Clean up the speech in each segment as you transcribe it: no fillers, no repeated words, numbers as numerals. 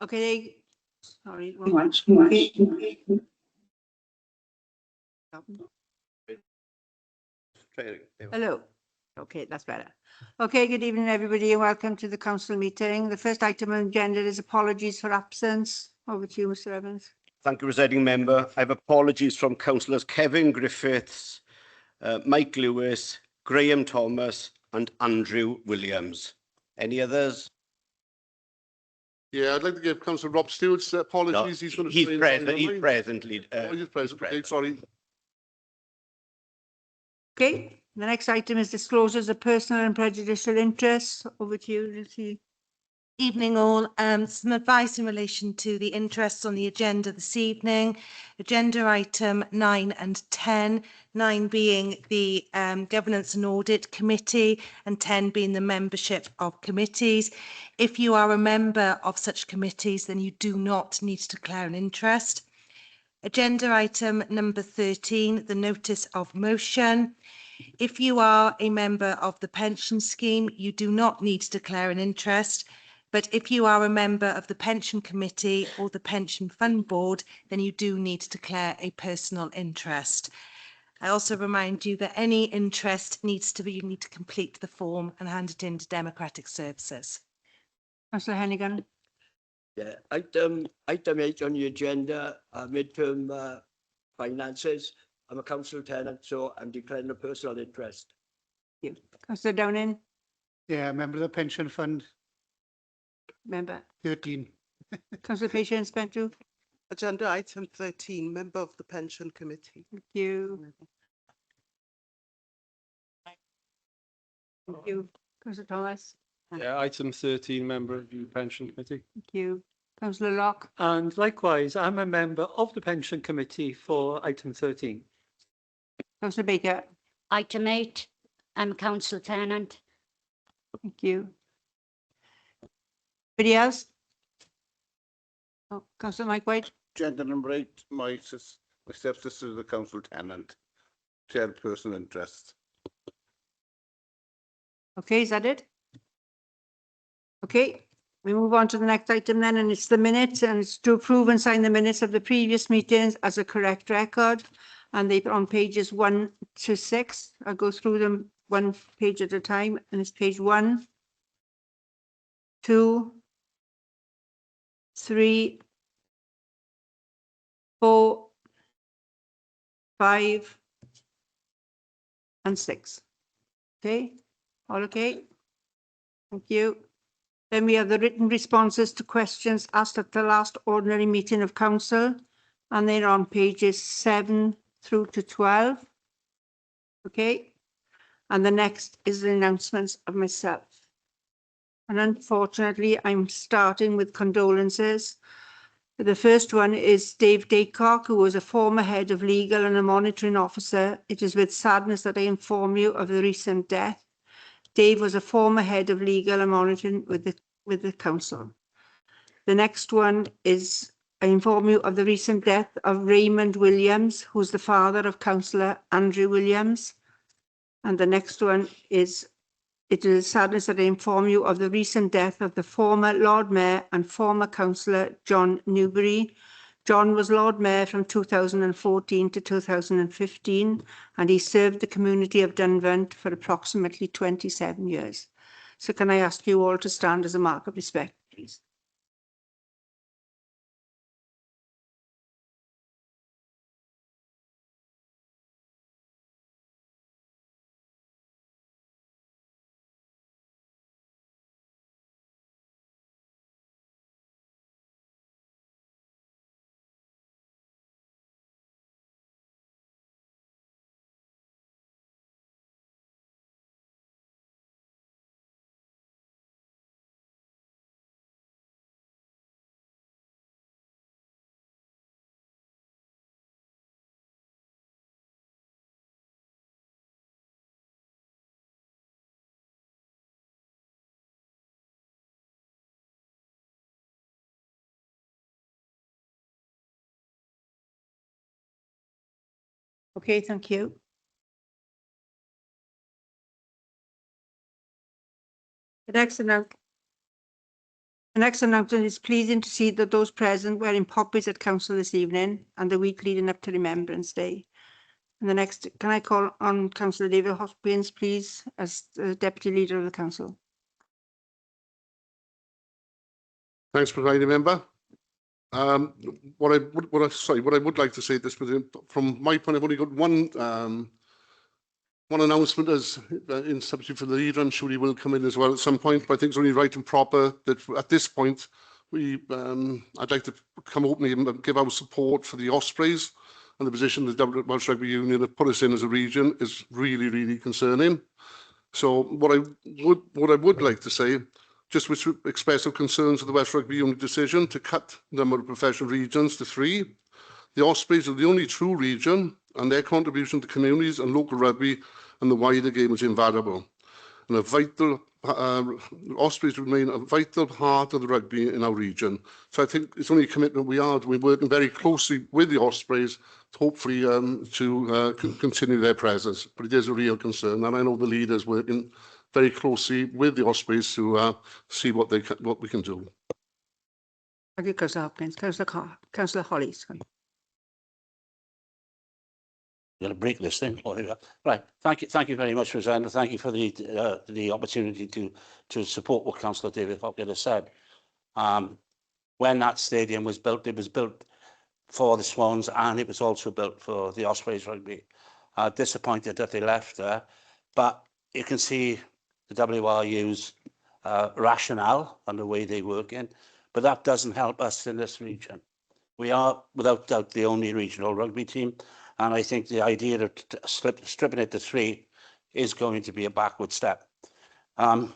Okay. Sorry. Hello. Okay, that's better. Okay, good evening, everybody, and welcome to the council meeting. The first item on the agenda is apologies for absence. Over to you, Mr. Evans. Thank you, Presiding Member. I have apologies from Councillors Kevin Griffiths, Mike Lewis, Graham Thomas and Andrew Williams. Any others? Yeah, I'd like to give Councillor Rob Stewart's apologies. No, he's going to he's present. He's presently. He's present. Okay, sorry. Okay, the next item is disclosures of personal and prejudicial interests. Over to you, Lucy. Evening all. Some advice in relation to the interests on the agenda this evening. Agenda item 9 and 10. 9 being the Governance and Audit Committee and 10 being the membership of committees. If you are a member of such committees, then you do not need to declare an interest. Agenda item number 13, the notice of motion. If you are a member of the pension scheme, you do not need to declare an interest. But if you are a member of the pension committee or the pension fund board, then you do need to declare a personal interest. I also remind you that any interest needs to be, you need to complete the form and hand it in to Democratic Services. Councillor Hennigan. Yeah, item 8 on the agenda, midterm finances. I'm a council tenant, so I'm declaring a personal interest. Thank you. Councillor Downing. Yeah, member of the pension fund. Member. 13. Councillor Patience Bentu. Agenda item 13, member of the pension committee. Thank you. Thank you. Councillor Thomas. Yeah, item 13, member of the pension committee. Thank you. Councillor Locke. And likewise, I'm a member of the pension committee for item 13. Councillor Baker. Item 8, I'm a council tenant. Thank you. Anybody else? Oh, Councillor Mike White. Agenda number 8, my stepsister is a council tenant. Chairperson interest. Okay, is that it? Okay, we move on to the next item then, and it's the minutes, and it's to approve and sign the minutes of the previous meetings as a correct record. And they're on pages 1 to 6. I'll go through them one page at a time, and it's page 1, 2, 3, 4, 5, and 6. Okay, all okay? Thank you. Then we have the written responses to questions asked at the last ordinary meeting of council, and they're on pages 7 through to 12. Okay, and the next is the announcements of myself. And unfortunately, I'm starting with condolences. The first one is Dave Daycock, who was a former head of legal and a monitoring officer. It is with sadness that I inform you of the recent death. Dave was a former head of legal and monitoring with the council. The next one is I inform you of the recent death of Raymond Williams, who's the father of Councillor Andrew Williams. And the next one is it is sadness that I inform you of the recent death of the former Lord Mayor and former Councillor John Newbury. John was Lord Mayor from 2014 to 2015, and he served the community of Dunvant for approximately 27 years. So can I ask you all to stand as a mark of respect, please? Okay, thank you. The next The next announcement is pleasing to see that those present wearing poppies at council this evening and the week leading up to Remembrance Day. And the next, can I call on Councillor David Hopkins, please, as the Deputy Leader of the Council? Thanks, Presiding Member. What I would like to say at this point, from my point, I've only got one announcement as in substitute for the leader. I'm sure he will come in as well at some point, but I think it's only right and proper that at this point I'd like to come openly and give our support for the Ospreys, and the position the Welsh Rugby Union have put us in as a region is really, really concerning. So what I would like to say, just wish to express some concerns with the Welsh Rugby Union decision to cut the number of professional regions to 3. The Ospreys are the only true region, and their contribution to communities and local rugby and the wider game is invaluable. And a vital Ospreys remain a vital part of the rugby in our region. So I think it's only a commitment we are. We're working very closely with the Ospreys, hopefully to continue their presence. But it is a real concern, and I know the leaders working very closely with the Ospreys to see what we can do. Thank you, Councillor Hopkins. Councillor Holly, sorry. Going to break this thing. Right. Thank you very much, President. Thank you for the opportunity to support what Councillor David Hopkins has said. When that stadium was built, it was built for the Swans, and it was also built for the Ospreys rugby. Disappointed that they left there, but you can see the WRU's rationale and the way they work in, but that doesn't help us in this region. We are, without doubt, the only regional rugby team. And I think the idea of stripping it to 3 is going to be a backward step. But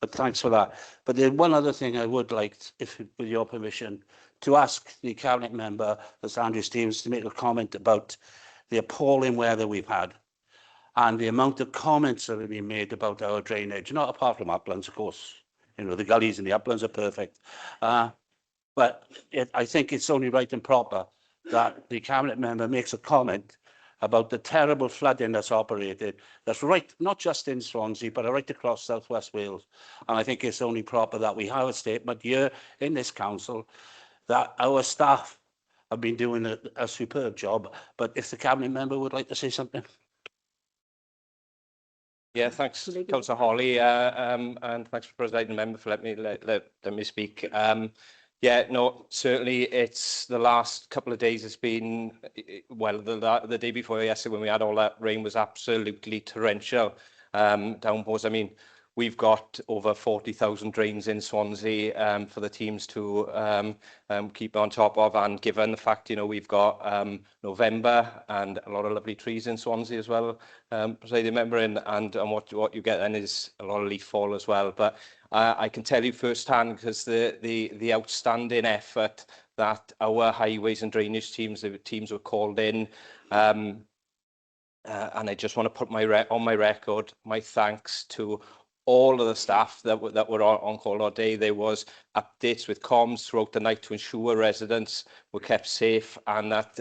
thanks for that. But there's one other thing I would like, with your permission, to ask the Cabinet Member, as Andrew Stevens, to make a comment about the appalling weather we've had and the amount of comments that have been made about our drainage, not apart from uplands, of course. You know, the gullies and the uplands are perfect. But I think it's only right and proper that the Cabinet Member makes a comment about the terrible flooding that's operated, that's right, not just in Swansea, but right across South West Wales. And I think it's only proper that we have a statement here in this council that our staff have been doing a superb job. But if the Cabinet Member would like to say something. Yeah, thanks, Councillor Holly, and thanks for Presiding Member for let me speak. Yeah, no, certainly it's the last couple of days it's been, well, the day before yesterday when we had all that rain was absolutely torrential downpours. I mean, we've got over 40,000 drains in Swansea for the teams to keep on top of, and given the fact, you know, we've got November and a lot of lovely trees in Swansea as well, Presiding Member, and what you get then is a lot of leaf fall as well. But I can tell you firsthand, because the outstanding effort that our highways and drainage teams, the teams were called in, and I just want to put on my record my thanks to all of the staff that were on call all day. There was updates with comms throughout the night to ensure residents were kept safe, and that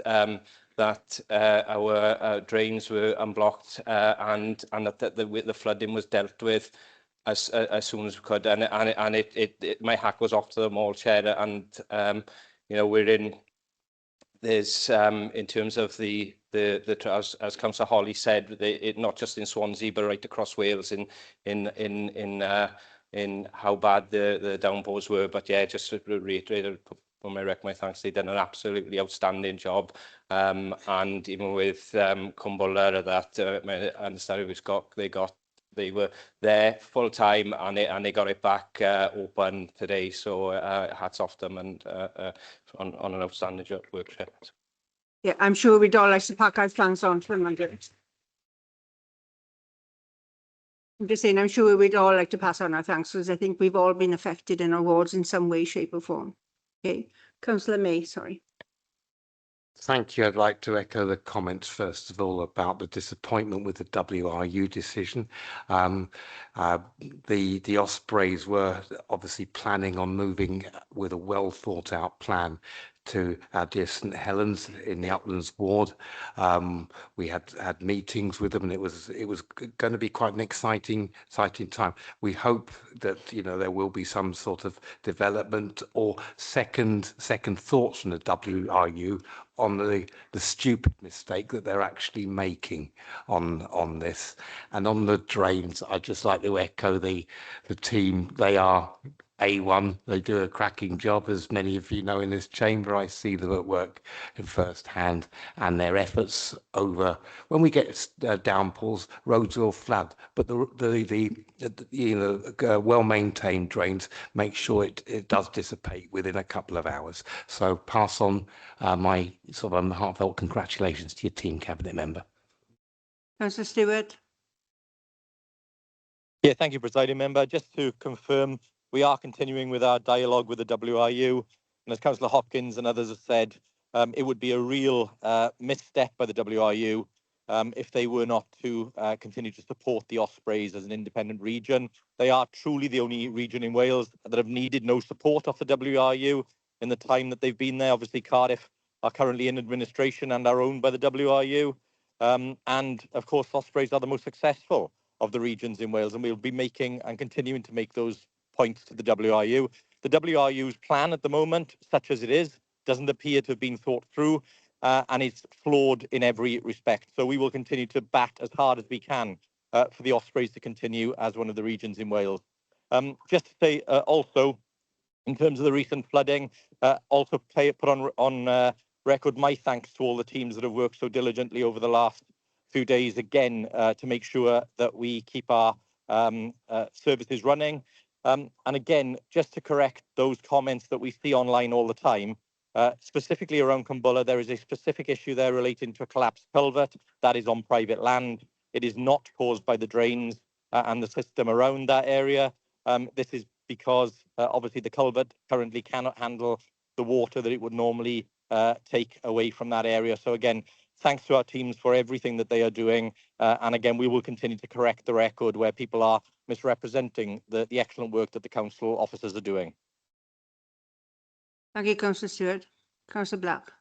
our drains were unblocked, and that the flooding was dealt with as soon as we could. And my hat goes off to them all, Chair. And you know, there's in terms of as Councillor Holly said, not just in Swansea but right across Wales in how bad the downpours were. But yeah, just to reiterate, on my thanks, they've done an absolutely outstanding job. And even with Cumbuller, that I understand they were there full time, and they got it back open today. So hats off them, and on an outstanding job work. Yeah, I'm sure we'd all like to pack our thanks on for Monday. I'm just saying, I'm sure we'd all like to pass on our thanks, because I think we've all been affected in our wards in some way, shape or form. Okay, Councillor May, sorry. Thank you. I'd like to echo the comments, first of all, about the disappointment with the WRU decision. The Ospreys were obviously planning on moving with a well thought out plan to our dear St Helens in the Uplands ward. We had meetings with them, and it was going to be quite an exciting time. We hope that there will be some sort of development or second thoughts from the WRU on the stupid mistake that they're actually making on this. And on the drains, I'd just like to echo the team. They are A1. They do a cracking job, as many of you know in this chamber. I see them at work in first hand, and their efforts over when we get downpours, roads will flood, but the well-maintained drains make sure it does dissipate within a couple of hours. So pass on my sort of heartfelt congratulations to your team, Cabinet Member. Councillor Stewart. Yeah, thank you, Presiding Member. Just to confirm, we are continuing with our dialogue with the WRU. And as Councillor Hopkins and others have said, it would be a real misstep by the WRU if they were not to continue to support the Ospreys as an independent region. They are truly the only region in Wales that have needed no support off the WRU in the time that they've been there. Obviously, Cardiff are currently in administration and are owned by the WRU. And of course, Ospreys are the most successful of the regions in Wales, and we'll be making and continuing to make those points to the WRU. The WRU's plan at the moment, such as it is, doesn't appear to have been thought through, and it's flawed in every respect. So we will continue to bat as hard as we can for the Ospreys to continue as one of the regions in Wales. Just to say also, in terms of the recent flooding, also put on record my thanks to all the teams that have worked so diligently over the last few days again to make sure that we keep our services running. And again, just to correct those comments that we see online all the time, specifically around Cumbulla, there is a specific issue there relating to a collapsed culvert that is on private land. It is not caused by the drains and the system around that area. This is because obviously the culvert currently cannot handle the water that it would normally take away from that area. So again, thanks to our teams for everything that they are doing. And again, we will continue to correct the record where people are misrepresenting the excellent work that the council officers are doing. Thank you, Councillor Stewart. Councillor Black.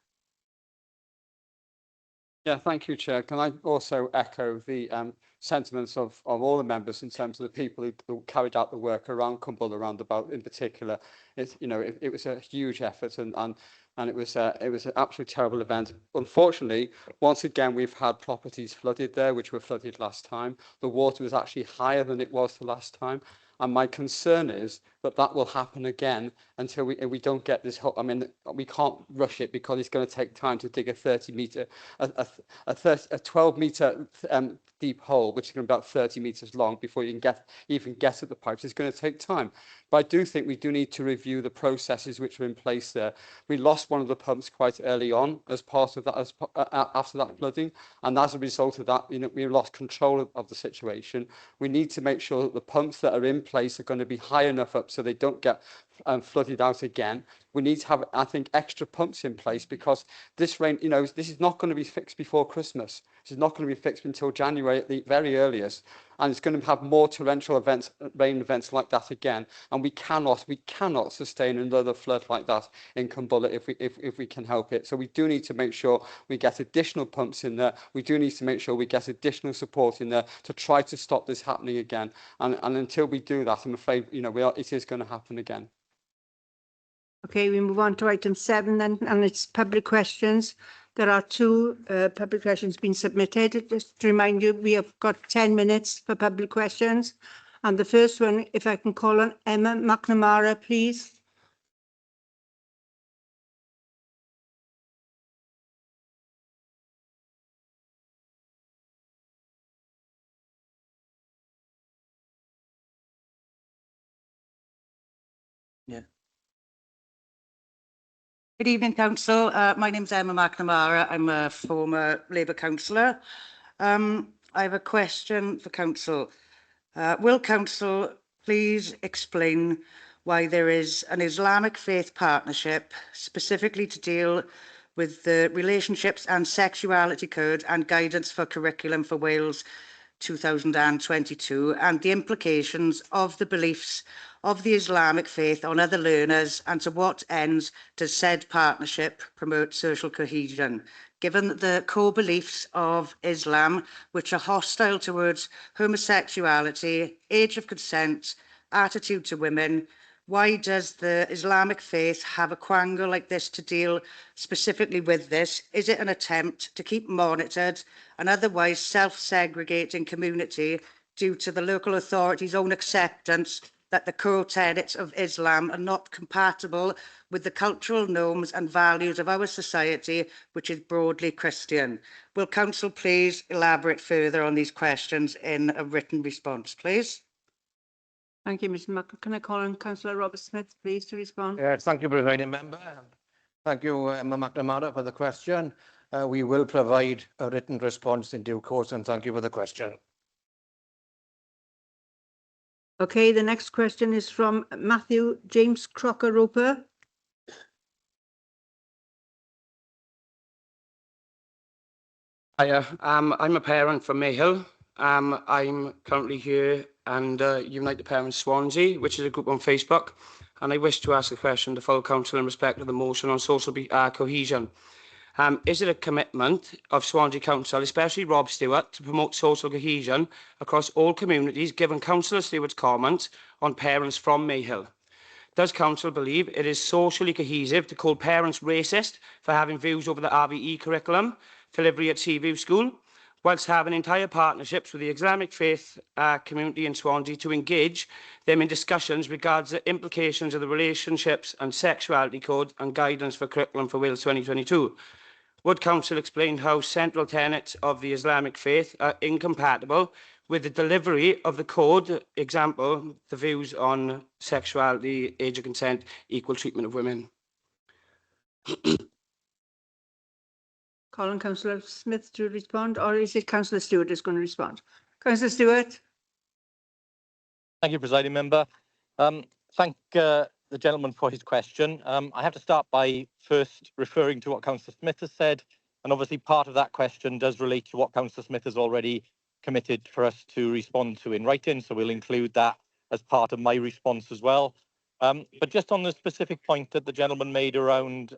Yeah, thank you, Chair. Can I also echo the sentiments of all the members in terms of the people who carried out the work around Cumbulla roundabout in particular. It was a huge effort and it was an absolutely terrible event. Unfortunately, once again, we've had properties flooded there, which were flooded last time. The water was actually higher than it was the last time. And my concern is that that will happen again until we don't get this whole, I mean, we can't rush it because it's going to take time to dig a 12 metre deep hole, which is going to be about 30 metres long before you can even get at the pipes. It's going to take time. But I do think we do need to review the processes which are in place there. We lost one of the pumps quite early on as part of that, after that flooding. And as a result of that, we lost control of the situation. We need to make sure that the pumps that are in place are going to be high enough up so they don't get flooded out again. We need to have, I think, extra pumps in place because this rain, this is not going to be fixed before Christmas. This is not going to be fixed until January at the very earliest. And it's going to have more torrential events, rain events like that again. And we cannot sustain another flood like that in Cumbulla if we can help it. So we do need to make sure we get additional pumps in there. We do need to make sure we get additional support in there to try to stop this happening again. And until we do that, I'm afraid, it is going to happen again. Okay, we move on to item 7 then, and it's public questions. There are 2 public questions being submitted. Just to remind you, we have got 10 minutes for public questions. And the first one, if I can call on Emma McNamara, please. Yeah. Good evening, Council. My name's Emma McNamara. I'm a former Labour councillor. I have a question for Council. Will Council please explain why there is an Islamic faith partnership specifically to deal with the relationships and sexuality code and guidance for curriculum for Wales 2022 and the implications of the beliefs of the Islamic faith on other learners, and to what ends does said partnership promote social cohesion? Given the core beliefs of Islam, which are hostile towards homosexuality, age of consent, attitude to women, why does the Islamic faith have a quangle like this to deal specifically with this? Is it an attempt to keep monitored and otherwise self-segregating community due to the local authorities' own acceptance that the core tenets of Islam are not compatible with the cultural norms and values of our society, which is broadly Christian? Will Council please elaborate further on these questions in a written response, please? Thank you, Mr. Muckle. Can I call on Councillor Robert Smith, please, to respond? Thank you, Presiding Member. Thank you, Emma McNamara, for the question. We will provide a written response in due course, and thank you for the question. Okay, the next question is from Matthew James Crocker Roper. Hiya, I'm a parent from Mayhill. I'm currently here and Unite the Parents Swansea, which is a group on Facebook, and I wish to ask a question to full council in respect of the motion on social cohesion. Is it a commitment of Swansea Council, especially Rob Stewart, to promote social cohesion across all communities, given Councillor Stewart's comments on parents from Mayhill? Does Council believe it is socially cohesive to call parents racist for having views over the RVE curriculum delivery at Seaview School, whilst having entire partnerships with the Islamic faith community in Swansea to engage them in discussions regards the implications of the relationships and sexuality code and guidance for curriculum for Wales 2022? Would Council explain how central tenets of the Islamic faith are incompatible with the delivery of the code, example, the views on sexuality, age of consent, equal treatment of women? Call on Councillor Smith to respond, or is it Councillor Stewart who's going to respond? Councillor Stewart. Thank you, Presiding Member. Thank the gentleman for his question. I have to start by first referring to what Councillor Smith has said, and obviously part of that question does relate to what Councillor Smith has already committed for us to respond to in writing, so we'll include that as part of my response as well. But just on the specific point that the gentleman made around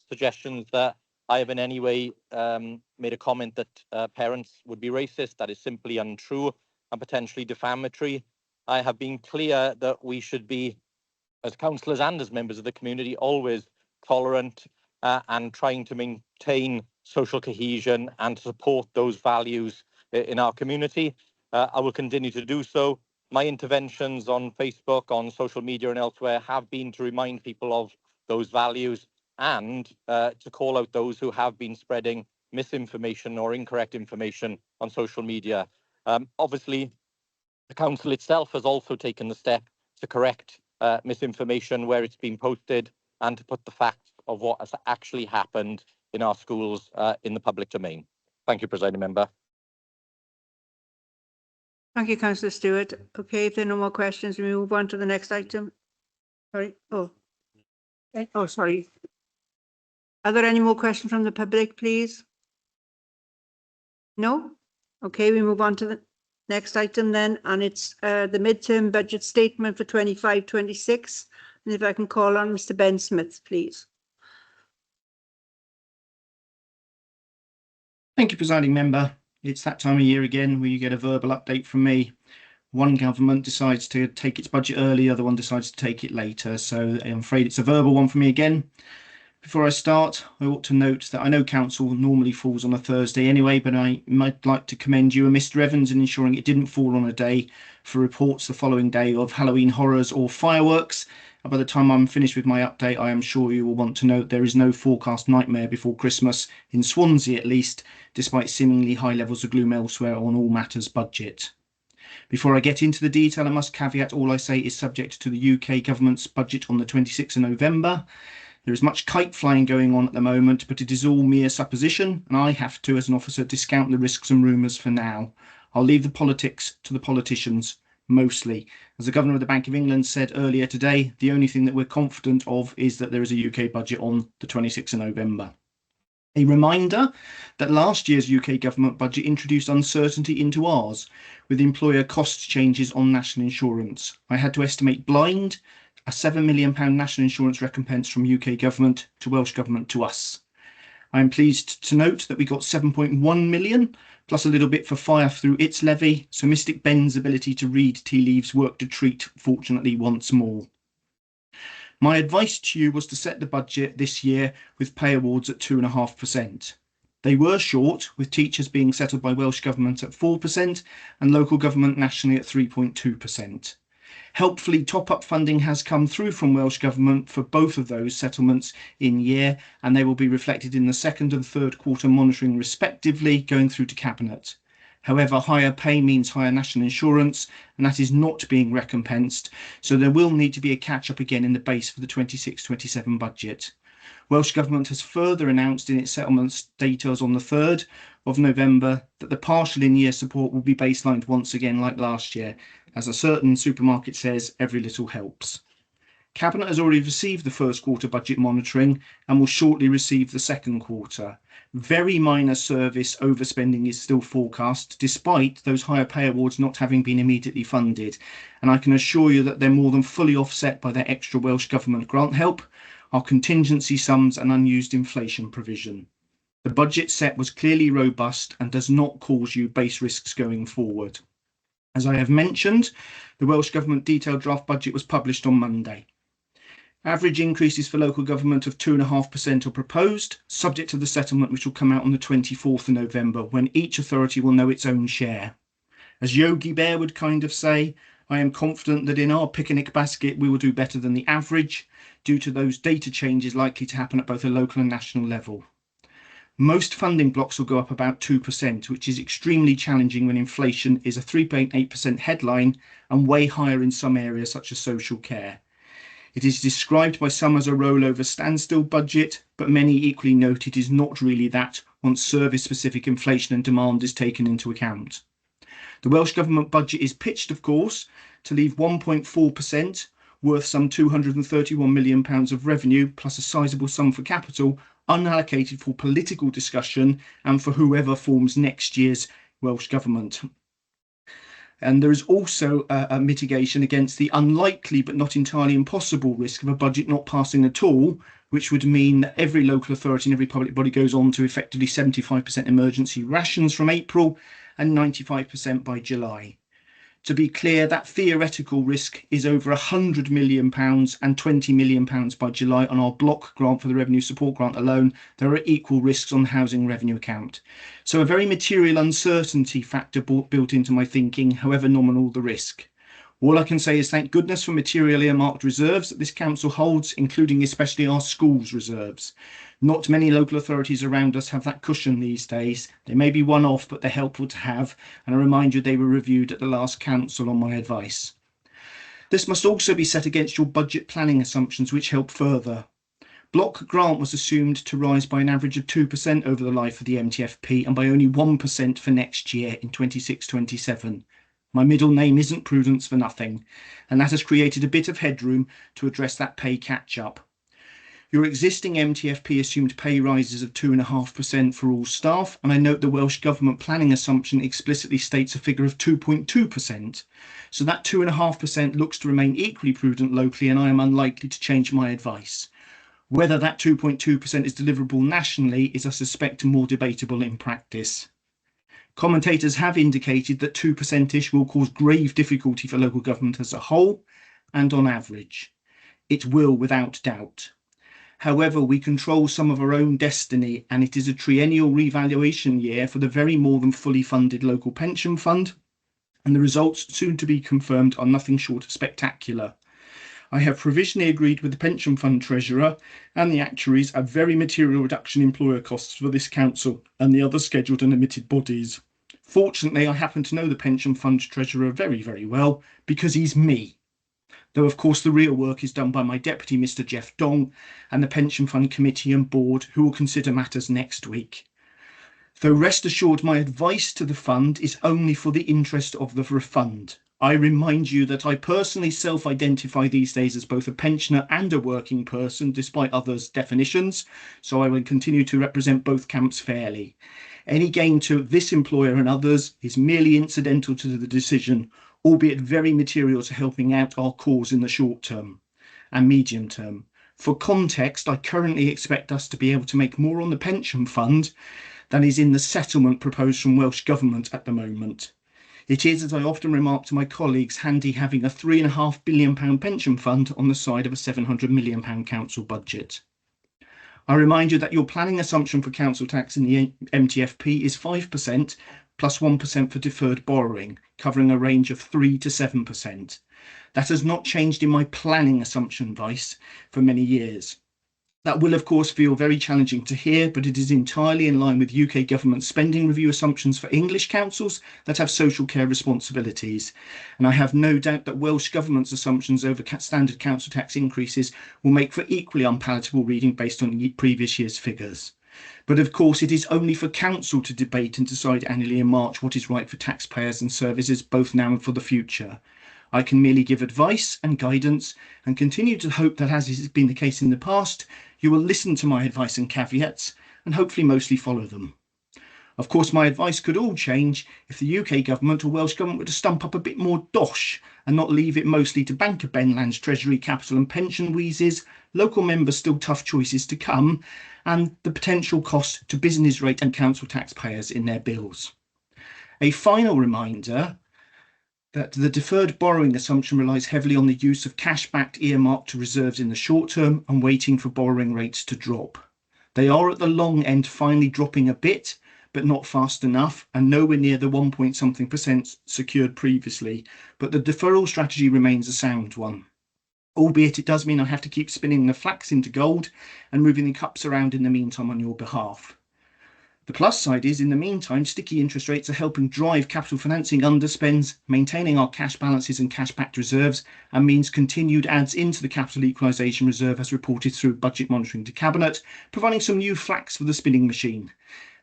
suggestions that I have in any way made a comment that parents would be racist, that is simply untrue and potentially defamatory. I have been clear that we should be, as councillors and as members of the community, always tolerant and trying to maintain social cohesion and support those values in our community. I will continue to do so. My interventions on Facebook, on social media and elsewhere have been to remind people of those values and to call out those who have been spreading misinformation or incorrect information on social media. Obviously, the council itself has also taken the step to correct misinformation where it's been posted and to put the facts of what has actually happened in our schools in the public domain. Thank you, Presiding Member. Thank you, Councillor Stewart. Okay, if there are no more questions, we move on to the next item. Sorry. Oh. Okay. Oh, sorry. Are there any more questions from the public, please? No? Okay, we move on to the next item then, and it's the mid-term budget statement for 25-26. And if I can call on Mr. Ben Smith, please. Thank you, Presiding Member. It's that time of year again where you get a verbal update from me. One government decides to take its budget early, the other one decides to take it later. So I'm afraid it's a verbal one for me again. Before I start, I ought to note that I know Council normally falls on a Thursday anyway, but I might like to commend you and Mr. Evans in ensuring it didn't fall on a day for reports the following day of Halloween horrors or fireworks. And by the time I'm finished with my update, I am sure you will want to note there is no forecast nightmare before Christmas, in Swansea at least, despite seemingly high levels of gloom elsewhere on all matters budget. Before I get into the detail, I must caveat all I say is subject to the UK government's budget on the 26th of November. There is much kite flying going on at the moment, but it is all mere supposition, and I have to, as an officer, discount the risks and rumours for now. I'll leave the politics to the politicians, mostly. As the Governor of the Bank of England said earlier today, the only thing that we're confident of is that there is a UK budget on the 26th of November. A reminder that last year's UK government budget introduced uncertainty into ours with employer cost changes on national insurance. I had to estimate blind a £7 million national insurance recompense from UK government to Welsh government to us. I am pleased to note that we got 7.1 million plus a little bit for fire through its levy, so Mystic Ben's ability to read tea leaves worked a treat, fortunately, once more. My advice to you was to set the budget this year with pay awards at 2.5%. They were short, with teachers being settled by Welsh Government at 4% and local government nationally at 3.2%. Helpfully, top-up funding has come through from Welsh Government for both of those settlements in year, and they will be reflected in the second and third quarter monitoring respectively, going through to Cabinet. However, higher pay means higher national insurance, and that is not being recompensed, so there will need to be a catch-up again in the base for the 26-27 budget. Welsh Government has further announced in its settlements details on the 3rd of November that the partial in-year support will be baselined once again like last year. As a certain supermarket says, every little helps. Cabinet has already received the first quarter budget monitoring and will shortly receive the second quarter. Very minor service overspending is still forecast, despite those higher pay awards not having been immediately funded. And I can assure you that they're more than fully offset by their extra Welsh Government grant help, our contingency sums and unused inflation provision. The budget set was clearly robust and does not cause you base risks going forward. As I have mentioned, the Welsh Government detailed draft budget was published on Monday. Average increases for local government of 2.5% are proposed, subject to the settlement which will come out on the 24th of November, when each authority will know its own share. As Yogi Bear would kind of say, I am confident that in our picnic basket we will do better than the average, due to those data changes likely to happen at both a local and national level. Most funding blocks will go up about 2%, which is extremely challenging when inflation is a 3.8% headline and way higher in some areas such as social care. It is described by some as a rollover standstill budget, but many equally note it is not really that once service-specific inflation and demand is taken into account. The Welsh Government budget is pitched, of course, to leave 1.4%, worth some £231 million of revenue, plus a sizable sum for capital, unallocated for political discussion and for whoever forms next year's Welsh Government. And there is also a mitigation against the unlikely but not entirely impossible risk of a budget not passing at all, which would mean that every local authority and every public body goes on to effectively 75% emergency rations from April and 95% by July. To be clear, that theoretical risk is over £100 million and £20 million by July on our block grant for the revenue support grant alone. There are equal risks on the housing revenue account. So a very material uncertainty factor built into my thinking, however nominal the risk. All I can say is thank goodness for material earmarked reserves that this council holds, including especially our schools reserves. Not many local authorities around us have that cushion these days. They may be one-off, but they're helpful to have, and I remind you they were reviewed at the last council on my advice. This must also be set against your budget planning assumptions, which help further. Block grant was assumed to rise by an average of 2% over the life of the MTFP and by only 1% for next year in 26-27. My middle name isn't Prudence for nothing, and that has created a bit of headroom to address that pay catch-up. Your existing MTFP assumed pay rises of 2.5% for all staff, and I note the Welsh Government planning assumption explicitly states a figure of 2.2%. So that 2.5% looks to remain equally prudent locally, and I am unlikely to change my advice. Whether that 2.2% is deliverable nationally is, I suspect, more debatable in practice. Commentators have indicated that 2%-ish will cause grave difficulty for local government as a whole, and on average. It will, without doubt. However, we control some of our own destiny, and it is a triennial revaluation year for the very more than fully funded local pension fund, and the results soon to be confirmed are nothing short of spectacular. I have provisionally agreed with the pension fund treasurer and the actuaries a very material reduction in employer costs for this council and the other scheduled and admitted bodies. Fortunately, I happen to know the pension fund treasurer very, very well because he's me. Though, of course, the real work is done by my deputy, Mr. Jeff Dong, and the Pension Fund Committee and Board, who will consider matters next week. Though rest assured, my advice to the fund is only for the interest of the refund. I remind you that I personally self-identify these days as both a pensioner and a working person, despite others' definitions, so I will continue to represent both camps fairly. Any gain to this employer and others is merely incidental to the decision, albeit very material to helping out our cause in the short term and medium term. For context, I currently expect us to be able to make more on the pension fund than is in the settlement proposed from Welsh Government at the moment. It is, as I often remark to my colleagues, handy having a £3.5 billion pension fund on the side of a £700 million council budget. I remind you that your planning assumption for council tax in the MTFP is 5% plus 1% for deferred borrowing, covering a range of 3 to 7%. That has not changed in my planning assumption advice for many years. That will, of course, feel very challenging to hear, but it is entirely in line with UK government spending review assumptions for English councils that have social care responsibilities. And I have no doubt that Welsh Government's assumptions over standard council tax increases will make for equally unpalatable reading based on previous year's figures. But of course, it is only for council to debate and decide annually in March what is right for taxpayers and services, both now and for the future. I can merely give advice and guidance and continue to hope that, as has been the case in the past, you will listen to my advice and caveats and hopefully mostly follow them. Of course, my advice could all change if the UK government or Welsh government were to stump up a bit more dosh and not leave it mostly to Bank of Benland's Treasury, Capital and Pension wheezes, local members still tough choices to come, and the potential cost to business rate and council taxpayers in their bills. A final reminder that the deferred borrowing assumption relies heavily on the use of cash-backed earmarked to reserves in the short term and waiting for borrowing rates to drop. They are at the long end finally dropping a bit, but not fast enough, and nowhere near the 1-point-something% secured previously, but the deferral strategy remains a sound one. Albeit it does mean I have to keep spinning the flax into gold and moving the cups around in the meantime on your behalf. The plus side is, in the meantime, sticky interest rates are helping drive capital financing underspends, maintaining our cash balances and cash-backed reserves, and means continued adds into the capital equalisation reserve as reported through budget monitoring to Cabinet, providing some new flax for the spinning machine.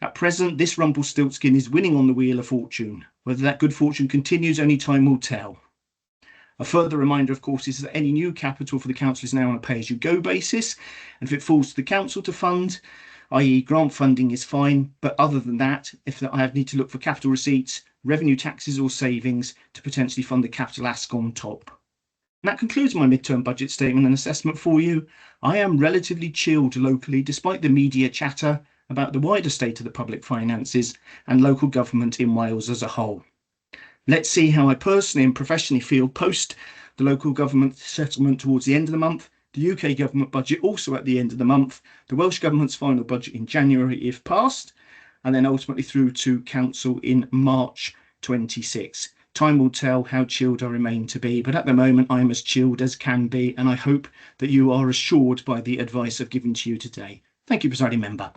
At present, this Rumpelstiltskin is winning on the wheel of fortune. Whether that good fortune continues, only time will tell. A further reminder, of course, is that any new capital for the council is now on a pay-as-you-go basis, and if it falls to the council to fund, i.e. grant funding, is fine, but other than that, if I need to look for capital receipts, revenue taxes or savings to potentially fund the capital ask on top. And that concludes my midterm budget statement and assessment for you. I am relatively chilled locally, despite the media chatter about the wider state of the public finances and local government in Wales as a whole. Let's see how I personally and professionally feel post the local government settlement towards the end of the month, the UK government budget also at the end of the month, the Welsh Government's final budget in January if passed, and then ultimately through to Council in March 26. Time will tell how chilled I remain to be, but at the moment I'm as chilled as can be, and I hope that you are assured by the advice I've given to you today. Thank you, Presiding Member.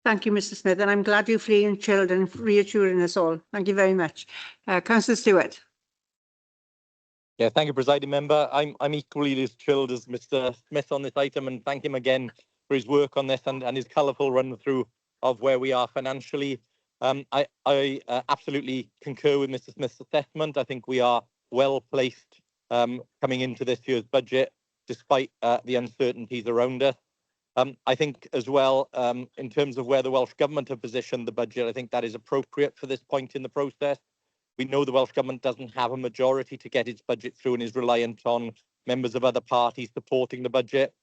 Thank you, Mr Smith, and I'm glad you're feeling chilled and reassuring us all. Thank you very much. Councillor Stewart. Yeah, thank you, Presiding Member. I'm equally as chilled as Mr Smith on this item, and thank him again for his work on this and his colourful run through of where we are financially. I absolutely concur with Mr Smith's assessment. I think we are well placed coming into this year's budget, despite the uncertainties around us. I think as well, in terms of where the Welsh Government have positioned the budget, I think that is appropriate for this point in the process. We know the Welsh Government doesn't have a majority to get its budget through and is reliant on members of other parties supporting the budget.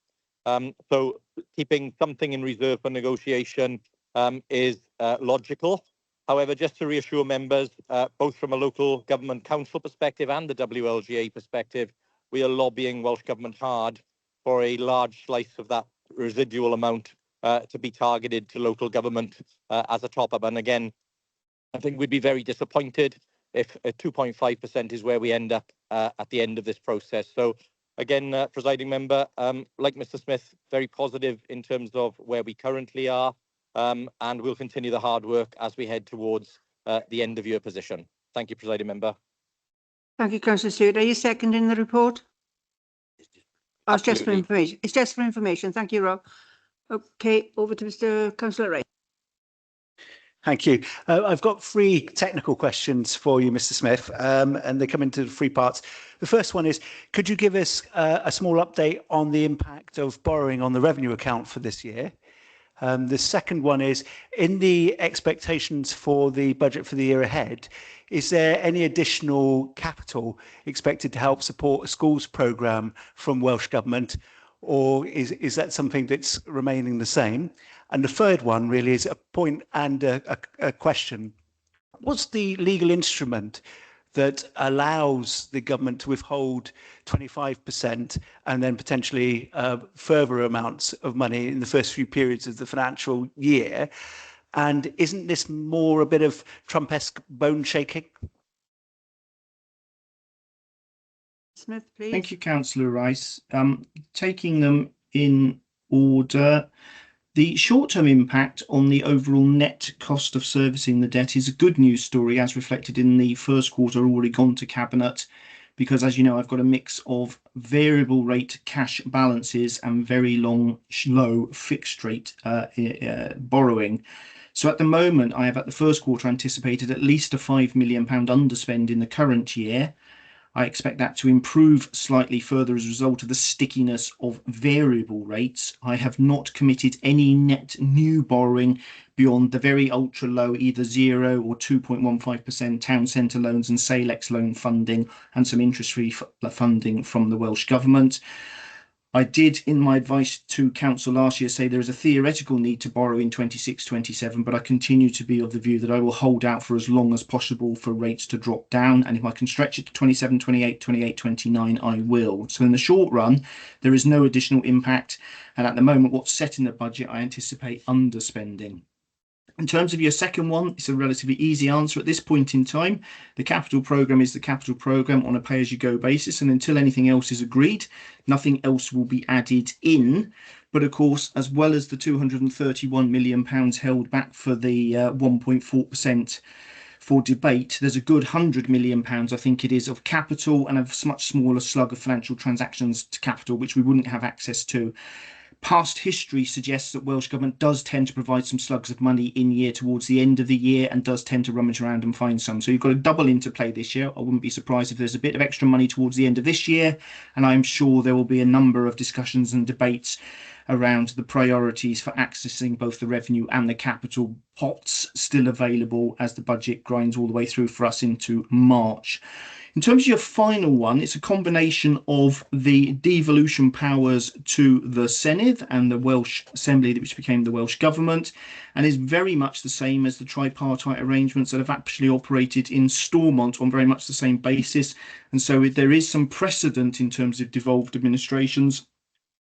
So keeping something in reserve for negotiation is logical. However, just to reassure members, both from a local government council perspective and the WLGA perspective, we are lobbying Welsh Government hard for a large slice of that residual amount to be targeted to local government as a top-up. And again, I think we'd be very disappointed if 2.5% is where we end up at the end of this process. So again, Presiding Member, like Mr Smith, very positive in terms of where we currently are, and we'll continue the hard work as we head towards the end of year position. Thank you, Presiding Member. Thank you, Councillor Stewart. Are you seconding the report? Oh, it's just for information. It's just for information. Thank you, Rob. Okay, over to Councillor Wright. Thank you. I've got three technical questions for you, Mr. Smith, and they come into three parts. The first one is, could you give us a small update on the impact of borrowing on the revenue account for this year? The second one is, in the expectations for the budget for the year ahead, is there any additional capital expected to help support a schools programme from Welsh Government, or is that something that's remaining the same? And the third one really is a point and a question. What's the legal instrument that allows the government to withhold 25% and then potentially further amounts of money in the first few periods of the financial year? And isn't this more a bit of Trump-esque bone shaking? Smith, please. Thank you, Councillor Rice. Taking them in order, the short-term impact on the overall net cost of servicing the debt is a good news story, as reflected in the first quarter already gone to Cabinet, because as you know, I've got a mix of variable rate cash balances and very low fixed rate borrowing. So at the moment, I have at the first quarter anticipated at least a £5 million underspend in the current year. I expect that to improve slightly further as a result of the stickiness of variable rates. I have not committed any net new borrowing beyond the very ultra low, either 0 or 2.15% town centre loans and Salex loan funding, and some interest-free funding from the Welsh Government. I did, in my advice to Council last year, say there is a theoretical need to borrow in 26-27, but I continue to be of the view that I will hold out for as long as possible for rates to drop down. And if I can stretch it to 27, 28, 28, 29, I will. So in the short run, there is no additional impact. And at the moment, what's set in the budget, I anticipate underspending. In terms of your second one, it's a relatively easy answer at this point in time. The capital programme is the capital programme on a pay-as-you-go basis, and until anything else is agreed, nothing else will be added in. But of course, as well as the £231 million held back for the 1.4% for debate, there's a good £100 million, I think it is, of capital and a much smaller slug of financial transactions to capital, which we wouldn't have access to. Past history suggests that Welsh Government does tend to provide some slugs of money in year towards the end of the year and does tend to rummage around and find some. So you've got a double interplay this year. I wouldn't be surprised if there's a bit of extra money towards the end of this year. And I'm sure there will be a number of discussions and debates around the priorities for accessing both the revenue and the capital pots still available as the budget grinds all the way through for us into March. In terms of your final one, it's a combination of the devolution powers to the Senedd and the Welsh Assembly, which became the Welsh Government, and is very much the same as the tripartite arrangements that have actually operated in Stormont on very much the same basis. And so there is some precedent in terms of devolved administrations.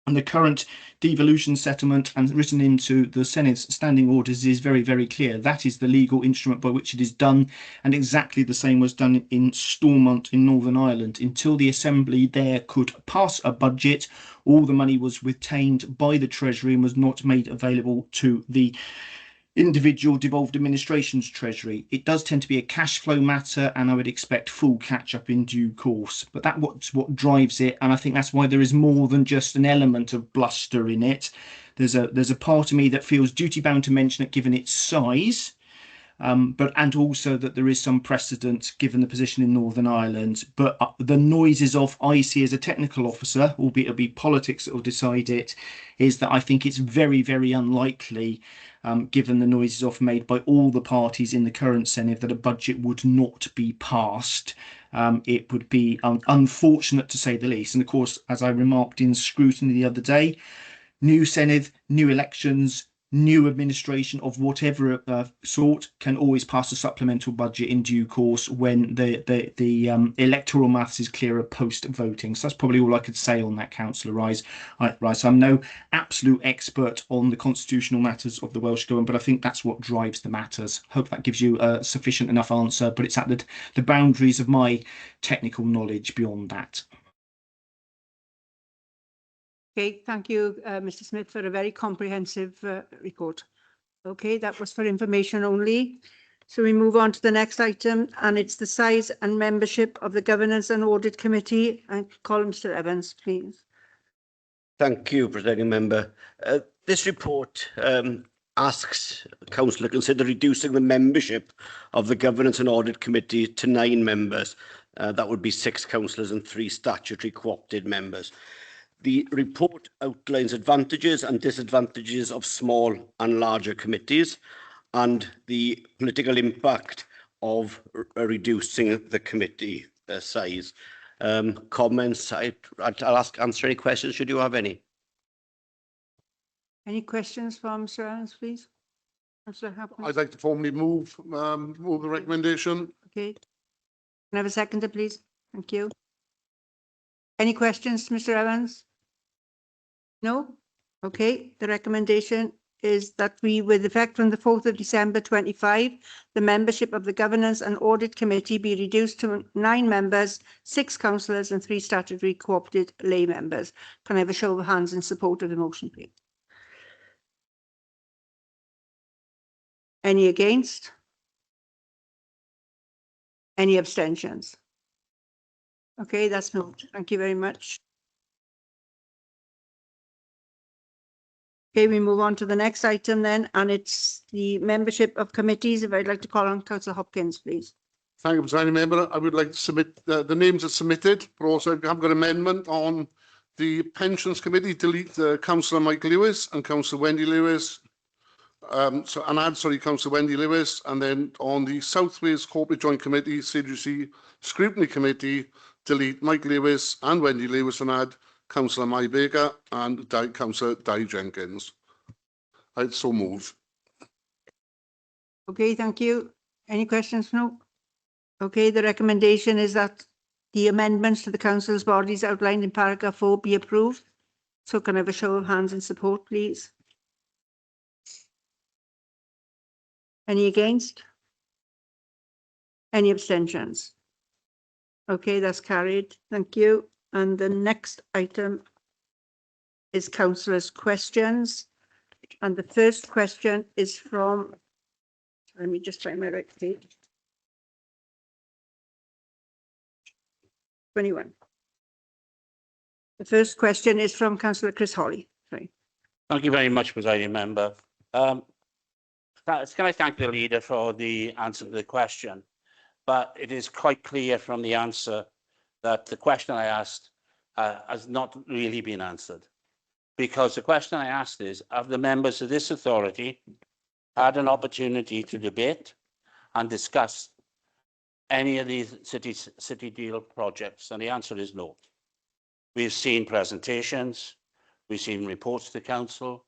And the current devolution settlement and written into the Senate's standing orders is very, very clear. That is the legal instrument by which it is done, and exactly the same was done in Stormont in Northern Ireland. Until the Assembly there could pass a budget, all the money was retained by the Treasury and was not made available to the individual devolved administration's treasury. It does tend to be a cash flow matter, and I would expect full catch up in due course. But that's what drives it, and I think that's why there is more than just an element of bluster in it. There's a part of me that feels duty bound to mention it given its size, and also that there is some precedent given the position in Northern Ireland. But the noises of I see as a technical officer, albeit it'll be politics that will decide it, is that I think it's very, very unlikely, given the noises off made by all the parties in the current Senedd, that a budget would not be passed. It would be unfortunate to say the least. And of course, as I remarked in scrutiny the other day, new Senedd, new elections, new administration of whatever sort can always pass a supplemental budget in due course when the electoral maths is clearer post voting. So that's probably all I could say on that, Councillor Rice. I'm no absolute expert on the constitutional matters of the Welsh Government, but I think that's what drives the matters. Hope that gives you a sufficient enough answer, but it's at the boundaries of my technical knowledge beyond that. Okay, thank you, Mr. Smith, for a very comprehensive report. Okay, that was for information only. So we move on to the next item, and it's the size and membership of the Governance and Audit Committee. And call Mr. Evans, please. Thank you, Presiding Member. This report asks Council to consider reducing the membership of the Governance and Audit Committee to 9 members. That would be 6 councillors and 3 statutory co-opted members. The report outlines advantages and disadvantages of small and larger committees and the political impact of reducing the committee size. Comments? I'll answer any questions should you have any. Any questions from Mr. Evans, please? Councillor Hopkins? I'd like to formally move the recommendation. Okay. Can I have a seconder, please? Thank you. Any questions, Mr. Evans? No? Okay. The recommendation is that we, with effect from the 4th of December 25, the membership of the Governance and Audit Committee be reduced to 9 members, 6 councillors and 3 statutory co-opted lay members. Can I have a show of hands in support of the motion, please? Any against? Any abstentions? Okay, that's moved. Thank you very much. Okay, we move on to the next item then, and it's the membership of committees. If I'd like to call on Councillor Hopkins, please. Thank you, Presiding Member. I would like to submit the names are submitted, but also I've got an amendment on the Pensions Committee, delete Councillor Mike Lewis and Councillor Wendy Lewis. Councillor Wendy Lewis, and then on the South Wales Corporate Joint Committee, CGC Scrutiny Committee, delete Mike Lewis and Wendy Lewis and add Councillor Mai Baker and Councillor Di Jenkins. I'd so move. Okay, thank you. Any questions? No? Okay, the recommendation is that the amendments to the council's bodies outlined in paragraph 4 be approved. So can I have a show of hands in support, please? Any against? Any abstentions? Okay, that's carried. Thank you. And the next item is councillors' questions. And the first question is from, let me just find my right page. 21. The first question is from Councillor Chris Holly. Sorry. Thank you very much, Presiding Member. Can I thank the leader for the answer to the question? But it is quite clear from the answer that the question I asked has not really been answered. Because the question I asked is, have the members of this authority had an opportunity to debate and discuss any of these city deal projects? And the answer is no. We've seen presentations, we've seen reports to council,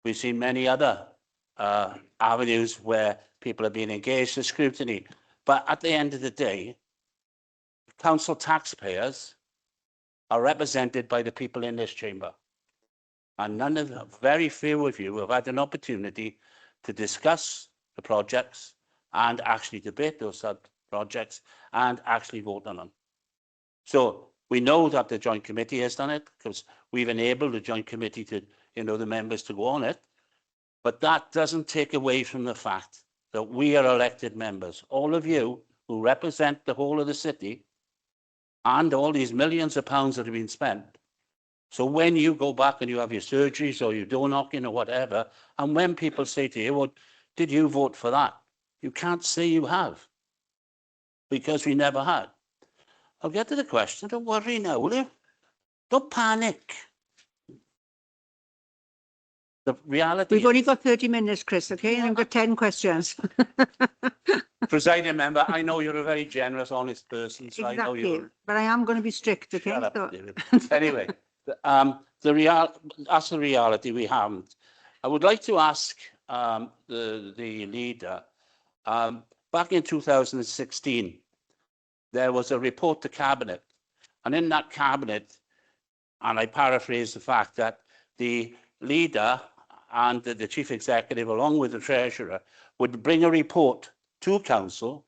we've seen many other avenues where people have been engaged in scrutiny. But at the end of the day, council taxpayers are represented by the people in this chamber. And very few of you have had an opportunity to discuss the projects and actually debate those sub-projects and actually vote on them. So we know that the Joint Committee has done it because we've enabled the Joint Committee to, the members to go on it. But that doesn't take away from the fact that we are elected members. All of you who represent the whole of the city and all these millions of pounds that have been spent. So when you go back and you have your surgeries or your door knocking or whatever, and when people say to you, well, did you vote for that? You can't say you have, because we never had. I'll get to the question. Don't worry now, will you? Don't panic. The reality We've only got 30 minutes, Chris, okay? And I've got 10 questions. Presiding Member, I know you're a very generous, honest person. So Exactly, I know you're... but I am going to be strict, okay? Shut up, So... David. Anyway, that's the reality we haven't. I would like to ask the leader, back in 2016, there was a report to Cabinet, and in that Cabinet, and I paraphrase the fact that the leader and the Chief Executive, along with the Treasurer, would bring a report to Council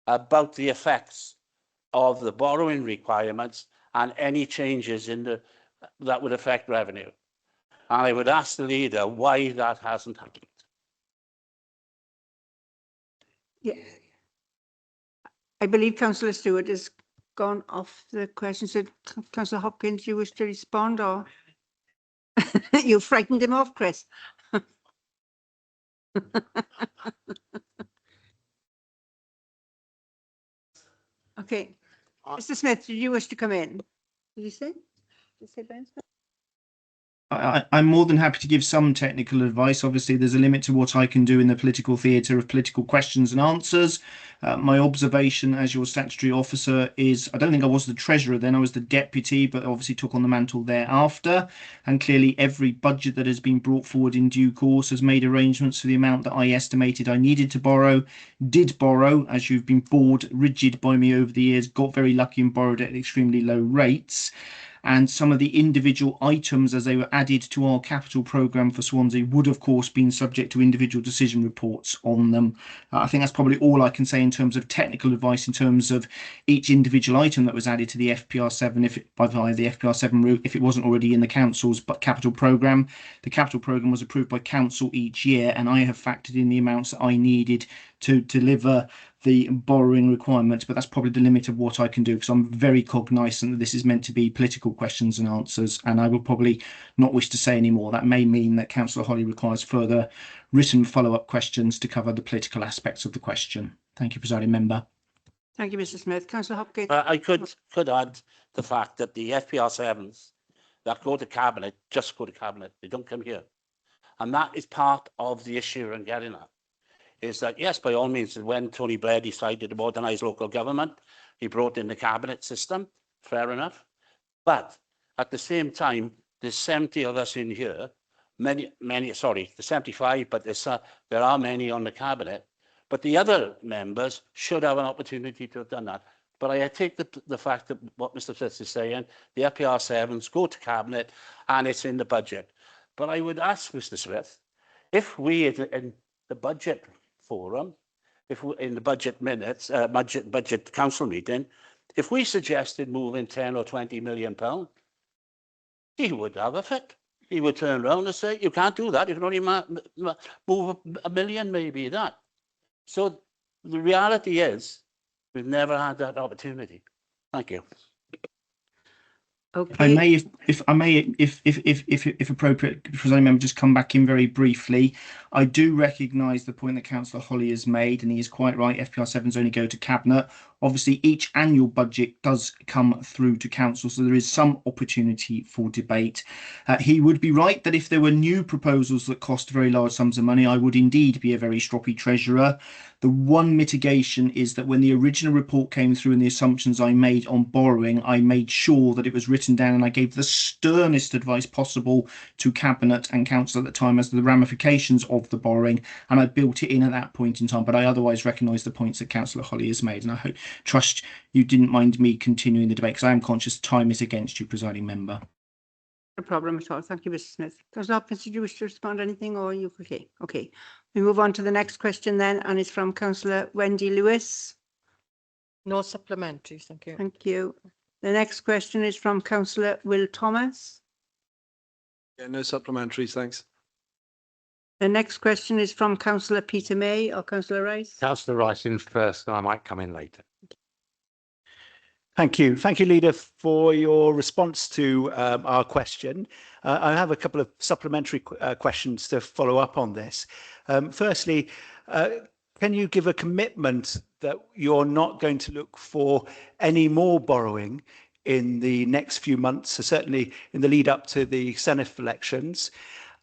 about the effects of the borrowing requirements and any changes that would affect revenue. And I would ask the leader why that hasn't happened. Yeah. I believe Councillor Stewart has gone off the question. So, Councillor Hopkins, do you wish to respond, or you frightened him off, Chris? Okay. Mr. Smith, did you wish to come in? Did you say? Did you say Ben Smith? I'm more than happy to give some technical advice. Obviously, there's a limit to what I can do in the political theatre of political questions and answers. My observation as your statutory officer is, I don't think I was the treasurer then, I was the deputy, but obviously took on the mantle thereafter. And clearly every budget that has been brought forward in due course has made arrangements for the amount that I estimated I needed to borrow, did borrow, as you've been bored rigid by me over the years, got very lucky and borrowed at extremely low rates. And some of the individual items as they were added to our capital programme for Swansea would of course been subject to individual decision reports on them. I think that's probably all I can say in terms of technical advice in terms of each individual item that was added to the FPR7 if it, by via the FPR7 route, if it wasn't already in the council's capital programme. The capital programme was approved by council each year and I have factored in the amounts that I needed to deliver the borrowing requirements, but that's probably the limit of what I can do because I'm very cognizant that this is meant to be political questions and answers, and I will probably not wish to say any more. That may mean that Councillor Holly requires further written follow-up questions to cover the political aspects of the question. Thank you, Presiding Member. Thank you, Mr. Smith. Councillor Hopkins. I could add the fact that the FPR7s that go to Cabinet just go to Cabinet. They don't come here. And that is part of the issue I'm getting at. Is that, yes, by all means, when Tony Blair decided to modernise local government, he brought in the cabinet system, fair enough. But at the same time, there's 70 of us in here, many, sorry, the 75, but there are many on the cabinet. But the other members should have an opportunity to have done that. But I take the fact that what Mr. Smith is saying, the FPR7s go to cabinet and it's in the budget. But I would ask Mr. Smith, if we in the budget forum, if we, in the budget minutes, budget council meeting, if we suggested moving 10 or 20 million pounds, he would have a fit. He would turn around and say, you can't do that. You can only move a million, maybe that. So the reality is, we've never had that opportunity. Thank you. Okay. If I may, if appropriate, Presiding Member, just come back in very briefly. I do recognise the point that Councillor Holly has made, and he is quite right. FPR7s only go to Cabinet. Obviously, each annual budget does come through to Council, so there is some opportunity for debate. He would be right that if there were new proposals that cost very large sums of money, I would indeed be a very stroppy treasurer. The one mitigation is that when the original report came through and the assumptions I made on borrowing, I made sure that it was written down and I gave the sternest advice possible to Cabinet and Council at the time as to the ramifications of the borrowing, and I built it in at that point in time. But I otherwise recognise the points that Councillor Holly has made, and I trust you didn't mind me continuing the debate because I am conscious time is against you, Presiding Member. No problem at all. Thank you, Mr. Smith. Councillor Hopkins, did you wish to respond to anything, or are you okay? Okay. We move on to the next question then, and it's from Councillor Wendy Lewis. No supplementaries, thank you. Thank you. The next question is from Councillor Will Thomas. Yeah, no supplementaries, thanks. The next question is from Councillor Peter May or Councillor Rice. Councillor Rice in first, and I might come in later. Thank you. Thank you, Leader, for your response to our question. I have a couple of supplementary questions to follow up on this. Firstly, can you give a commitment that you're not going to look for any more borrowing in the next few months, so certainly in the lead up to the Senate elections?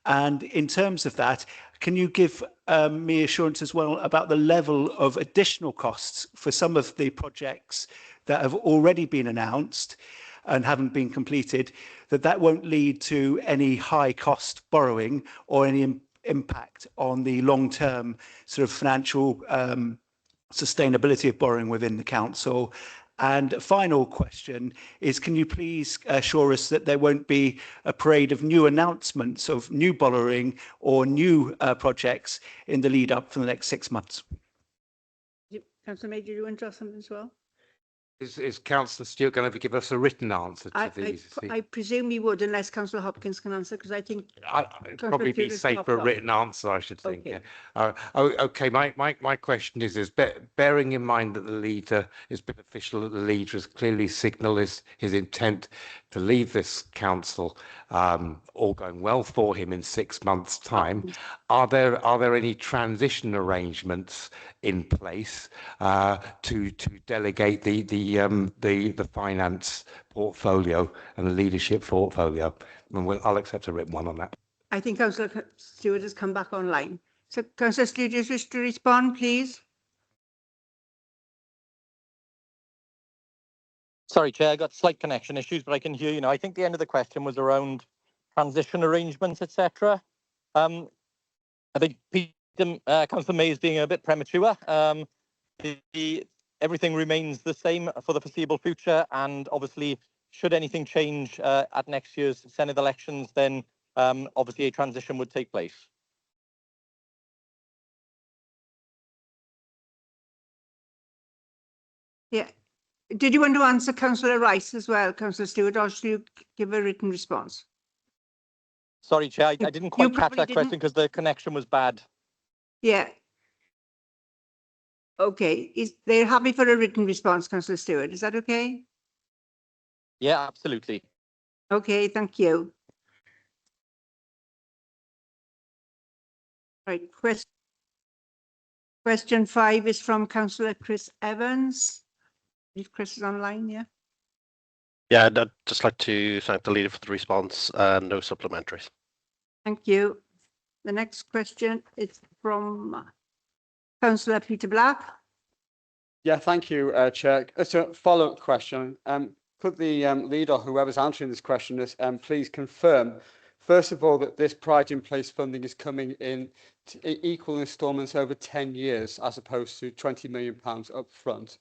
And in terms of that, can you give me assurance as well about the level of additional costs for some of the projects that have already been announced and haven't been completed, that won't lead to any high cost borrowing or any impact on the long-term sort of financial sustainability of borrowing within the council? And a final question is, can you please assure us that there won't be a parade of new announcements of new borrowing or new projects in the lead up for the next 6 months? Councillor May, do you want to ask something as well? Is Councillor Stewart going to give us a written answer to I these? I presume he would, unless Councillor Hopkins can answer, because I think It'd probably be safe for a written answer, I should think. Okay. Yeah. Okay. My question is bearing in mind that the leader is beneficial, that the leader has clearly signalled his intent to leave this council, all going well for him in 6 months' time. Are there any transition arrangements in place to delegate the finance portfolio and the leadership portfolio? And I'll accept a written one on that. I think Councillor Stewart has come back online. So Councillor Stewart, do you wish to respond, please? Sorry, Chair, I got slight connection issues, but I can hear you now. I think the end of the question was around transition arrangements, etc. I think Councillor May is being a bit premature. Everything remains the same for the foreseeable future, and obviously, should anything change at next year's Senedd elections, then obviously a transition would take place. Yeah. Did you want to answer Councillor Rice as well, Councillor Stewart, or should you give a written response? Sorry, Chair, I didn't quite catch that question because the connection was bad. Yeah. Okay. They're happy for a written response, Councillor Stewart. Is that okay? Yeah, absolutely. Okay, thank you. Right. Question 5 is from Councillor Chris Evans. If Chris is online, yeah. Yeah, I'd just like to thank the leader for the response and no supplementaries. Thank you. The next question is from Councillor Peter Black. Yeah, thank you, Chair. It's a follow-up question. Could the leader, whoever's answering this question, please confirm, first of all, that this Pride in Place funding is coming in equal instalments over 10 years, as opposed to £20 million up front?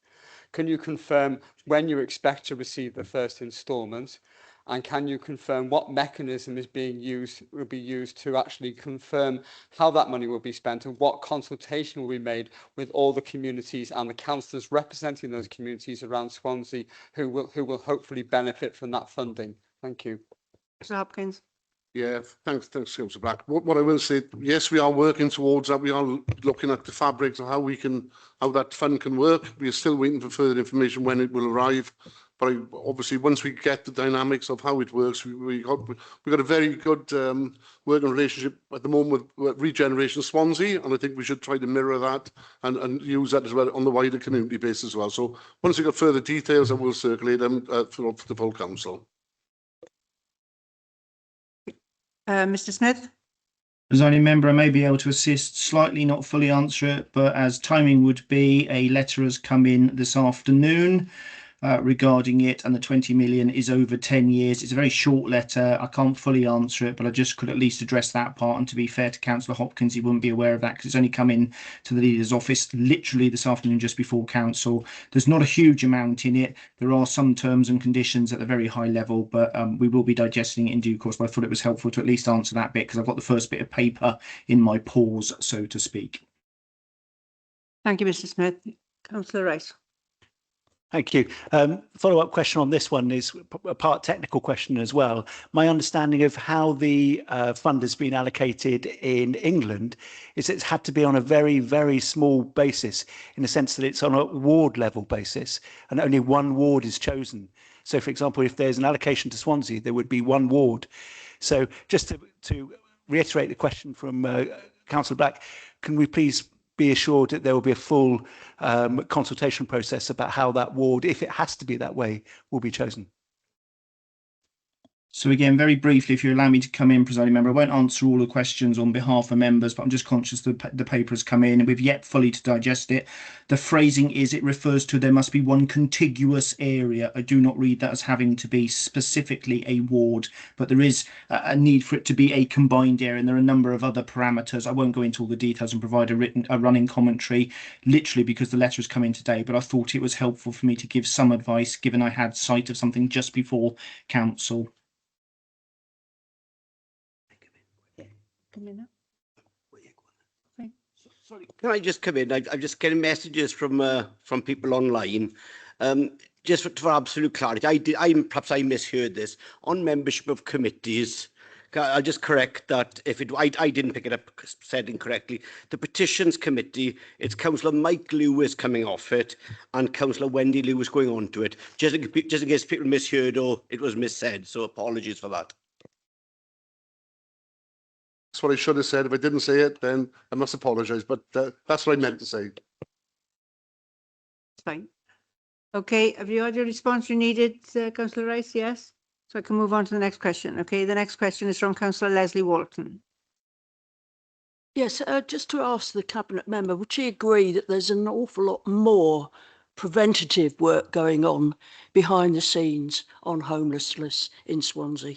Can you confirm when you expect to receive the first instalment? And can you confirm what mechanism will be used to actually confirm how that money will be spent, and what consultation will be made with all the communities and the councillors representing those communities around Swansea who will hopefully benefit from that funding? Thank you. Mr. Hopkins. Yeah, thanks, Councillor Black. What I will say, yes, we are working towards that. We are looking at the fabrics of how that fund can work. We are still waiting for further information when it will arrive. But obviously, once we get the dynamics of how it works, we got a very good working relationship at the moment with Regeneration Swansea, and I think we should try to mirror that and use that as well on the wider community base as well. So once we got further details, I will circulate them for the full council. Mr. Smith. Presiding member, I may be able to assist slightly, not fully answer it, but as timing would be, a letter has come in this afternoon regarding it, and the 20 million is over 10 years. It's a very short letter. I can't fully answer it, but I just could at least address that part. And to be fair to Councillor Hopkins, he wouldn't be aware of that because it's only come in to the leader's office literally this afternoon, just before council. There's not a huge amount in it. There are some terms and conditions at a very high level, but we will be digesting it in due course. But I thought it was helpful to at least answer that bit because I've got the first bit of paper in my paws, so to speak. Thank you, Mr. Smith. Councillor Rice. Thank you. Follow-up question on this one is a part technical question as well. My understanding of how the fund has been allocated in England is it's had to be on a very, very small basis, in the sense that it's on a ward level basis and only one ward is chosen. So, for example, if there's an allocation to Swansea, there would be one ward. So just to reiterate the question from Councillor Black, can we please be assured that there will be a full consultation process about how that ward, if it has to be that way, will be chosen? So again, very briefly, if you allow me to come in, presiding member, I won't answer all the questions on behalf of members, but I'm just conscious that the paper has come in and we've yet fully to digest it. The phrasing is it refers to there must be one contiguous area. I do not read that as having to be specifically a ward, but there is a need for it to be a combined area, and there are a number of other parameters. I won't go into all the details and provide a running commentary, literally because the letter has come in today, but I thought it was helpful for me to give some advice, given I had sight of something just before council. Sorry, can I just come in? I'm just getting messages from people online. just for absolute clarity, perhaps I misheard this. On membership of committees, I'll just correct that if I didn't pick it up, said incorrectly. The petitions committee, it's Councillor Mike Lewis coming off it and Councillor Wendy Lewis going on to it, just in case people misheard or it was missaid. So apologies for that. That's what I should have said. If I didn't say it, then I must apologise. But that's what I meant to say. It's fine. Okay, have you had your response you needed, Councillor Rice? Yes? So I can move on to the next question. Okay, the next question is from Councillor Leslie Walton. Yes, just to ask the Cabinet member, would she agree that there's an awful lot more preventative work going on behind the scenes on homelessness in Swansea?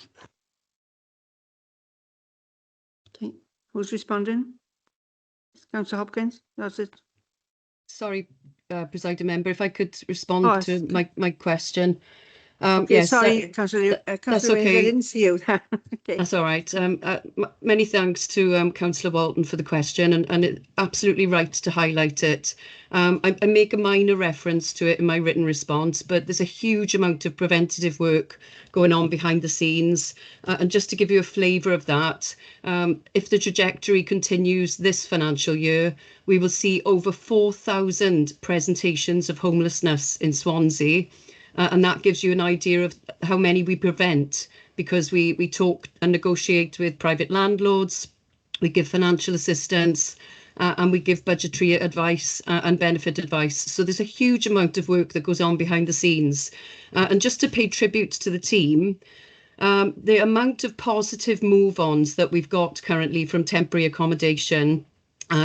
Okay, who's responding? Councillor Hopkins, that's it. Sorry, Presiding Member, if I could respond to my question. Okay, Yes, sorry, Councillor. that's Councillor Waynes, I okay. didn't see you. Okay. That's all right. Many thanks to Councillor Walton for the question, and it, absolutely right to highlight it. I make a minor reference to it in my written response, but there's a huge amount of preventative work going on behind the scenes. And just to give you a flavour of that, if the trajectory continues this financial year, we will see over 4,000 presentations of homelessness in Swansea. And that gives you an idea of how many we prevent, because we talk and negotiate with private landlords, we give financial assistance, and we give budgetary advice and benefit advice. So there's a huge amount of work that goes on behind the scenes. And just to pay tribute to the team, the amount of positive move-ons that we've got currently from temporary accommodation,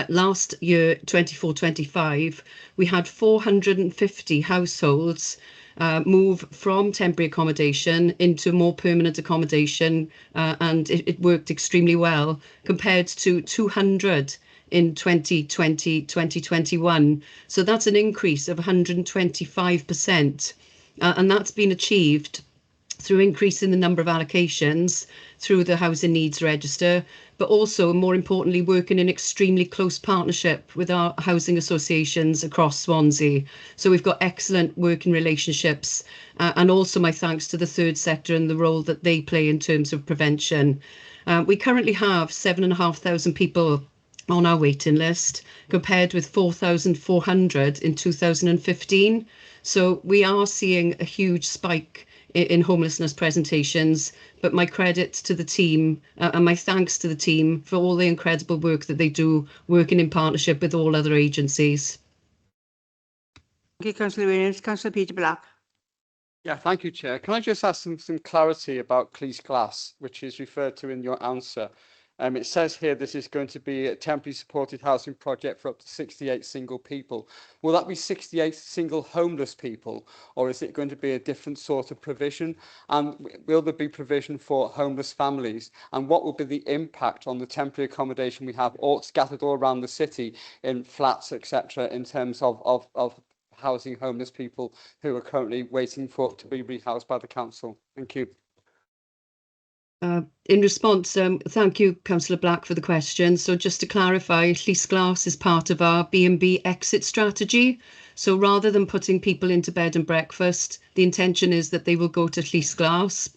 last year, 24-25, we had 450 households move from temporary accommodation into more permanent accommodation, and it worked extremely well, compared to 200 in 2020-2021. So that's an increase of 125%, and that's been achieved through increasing the number of allocations through the Housing Needs Register, but also, more importantly, working in extremely close partnership with our housing associations across Swansea. So we've got excellent working relationships, and also my thanks to the third sector and the role that they play in terms of prevention. We currently have 7,500 people on our waiting list, compared with 4,400 in 2015. So we are seeing a huge spike in homelessness presentations, but my credit to the team and my thanks to the team for all the incredible work that they do, working in partnership with all other agencies. Thank you, Councillor Williams. Councillor Peter Black. Yeah, thank you, Chair. Can I just ask some clarity about Cleese Glass, which is referred to in your answer? It says here this is going to be a temporary supported housing project for up to 68 single people. Will that be 68 single homeless people, or is it going to be a different sort of provision? And will there be provision for homeless families? And what will be the impact on the temporary accommodation we have all scattered all around the city in flats, etc., in terms of housing homeless people who are currently waiting to be rehoused by the council? Thank you. In response, thank you, Councillor Black, for the question. So just to clarify, Cleese Glass is part of our B&B exit strategy. So rather than putting people into bed and breakfast, the intention is that they will go to Cleese Glass.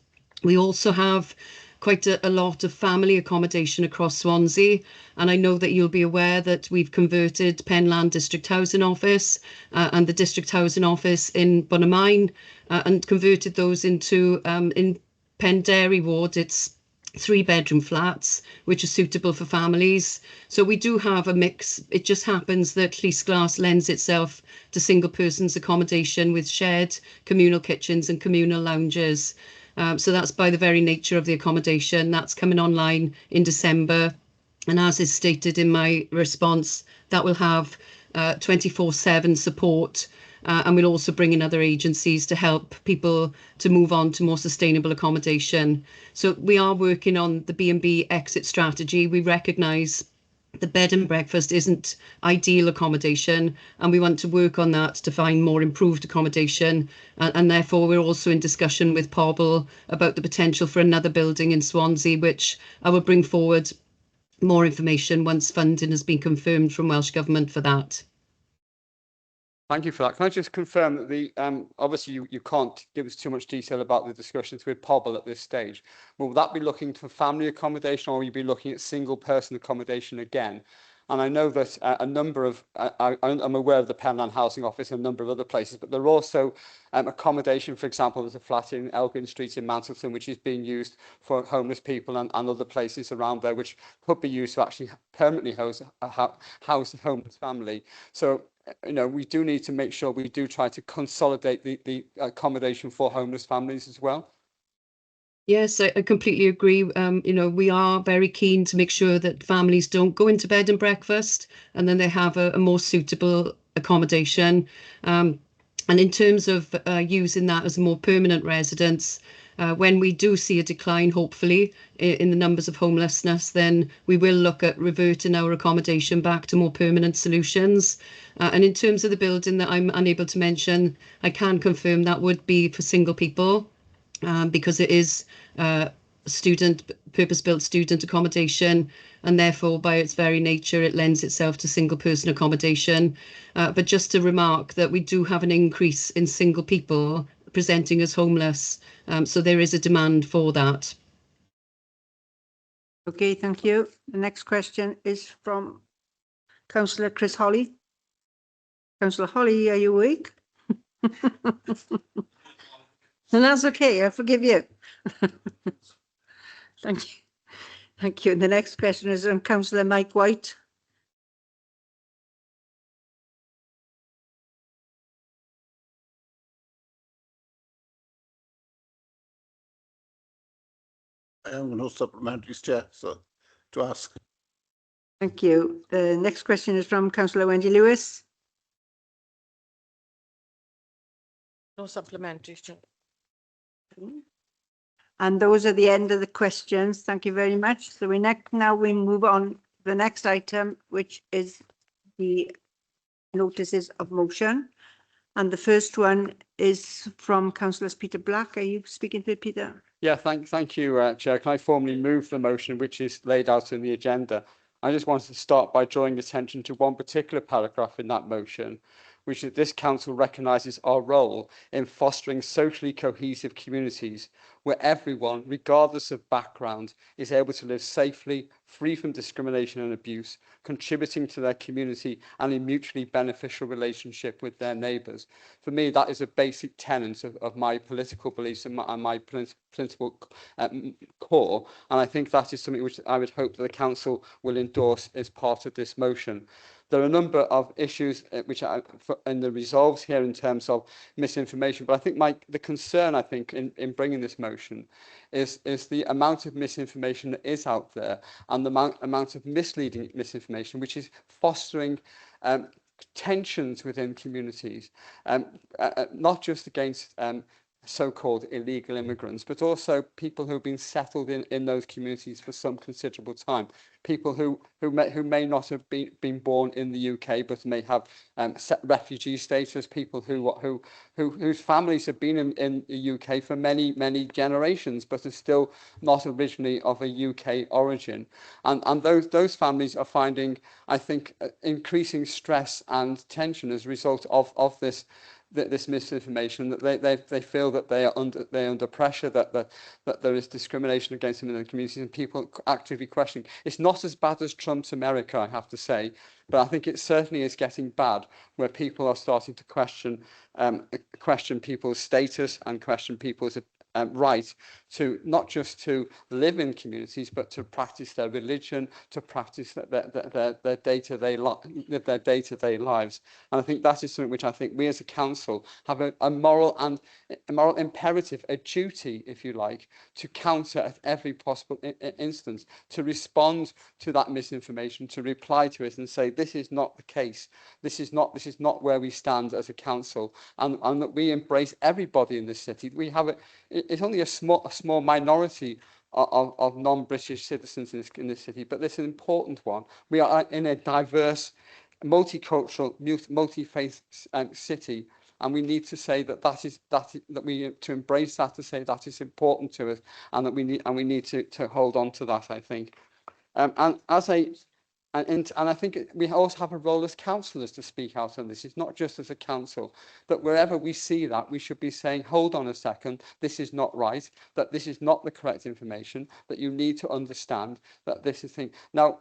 We also have quite a lot of family accommodation across Swansea, and I know that you'll be aware that we've converted Penland District Housing Office and the District Housing Office in Bunamine and converted those into in Penderry ward. It's 3-bedroom flats which are suitable for families. So we do have a mix. It just happens that Cleese Glass lends itself to single persons accommodation with shared communal kitchens and communal lounges. So that's by the very nature of the accommodation. That's coming online in December, and as is stated in my response, that will have 24/7 support. And we'll also bring in other agencies to help people to move on to more sustainable accommodation. So we are working on the B&B exit strategy. We recognise the bed and breakfast isn't ideal accommodation, and we want to work on that to find more improved accommodation. And therefore, we're also in discussion with Pobl about the potential for another building in Swansea, which I will bring forward more information once funding has been confirmed from Welsh Government for that. Thank you for that. Can I just confirm that the obviously you can't give us too much detail about the discussions with Pobble at this stage. Will that be looking for family accommodation, or will you be looking at single person accommodation again? And I know that a number of, I'm aware of the Penland Housing Office and a number of other places, but there are also accommodation, for example, there's a flat in Elgin Street in Mantleton, which is being used for homeless people and other places around there, which could be used to actually permanently house a homeless family. So, you know, we do need to make sure we do try to consolidate the accommodation for homeless families as well. Yes, I completely agree. You know, we are very keen to make sure that families don't go into bed and breakfast and then they have a more suitable accommodation. And in terms of using that as a more permanent residence, when we do see a decline, hopefully, in the numbers of homelessness, then we will look at reverting our accommodation back to more permanent solutions. And in terms of the building that I'm unable to mention, I can confirm that would be for single people. Because it is purpose-built student accommodation, and therefore by its very nature it lends itself to single person accommodation. But just to remark that we do have an increase in single people presenting as homeless, so there is a demand for that. Okay, thank you. The next question is from Councillor Chris Holly. Councillor Holly, are you awake? And that's okay, I forgive you. Thank you. Thank you. And the next question is from Councillor Mike White. I have no supplementaries, Chair, so to ask. Thank you. The next question is from Councillor Wendy Lewis. No supplementary, Chair. And those are the end of the questions. Thank you very much. So now we move on to the next item, which is the notices of motion. And the first one is from Councillor Peter Black. Are you speaking to it, Peter? Yeah, thank you, Chair. Can I formally move the motion which is laid out in the agenda? I just wanted to start by drawing attention to one particular paragraph in that motion, which is this council recognises our role in fostering socially cohesive communities where everyone, regardless of background, is able to live safely, free from discrimination and abuse, contributing to their community and in mutually beneficial relationship with their neighbours. For me, that is a basic tenet of my political beliefs and my principal core, and I think that is something which I would hope that the council will endorse as part of this motion. There are a number of issues which are in the resolves here in terms of misinformation, but I think the concern, I think, in bringing this motion is the amount of misinformation that is out there and the amount of misleading misinformation, which is fostering tensions within communities, not just against so-called illegal immigrants, but also people who've been settled in those communities for some considerable time. People who may not have been born in the UK but may have refugee status. People whose families have been in the UK for many generations but are still not originally of a UK origin. And those families are finding, I think, increasing stress and tension as a result of this misinformation, that they feel that they're under pressure, that there is discrimination against them in the communities, and people actively questioning. It's not as bad as Trump's America, I have to say, but I think it certainly is getting bad, where people are starting to question people's status and question people's right to not just to live in communities, but to practice their religion, to practice their day-to-day lives. And I think that is something which I think we as a council have a moral imperative, a duty, if you like, to counter at every possible instance, to respond to that misinformation, to reply to it and say, this is not the case. This is not where we stand as a council, and that we embrace everybody in this city. We have it's only a small minority of non-British citizens in this city, but this is an important one. We are in a diverse, multicultural, multi-faith city, and we need to say that we to embrace that, to say that is important to us, and that we need to hold on to that, I think. And as a And I think we also have a role as councillors to speak out on this. It's not just as a council, that wherever we see that, we should be saying, hold on a second, this is not right, that this is not the correct information, that you need to understand that this is thing. Now,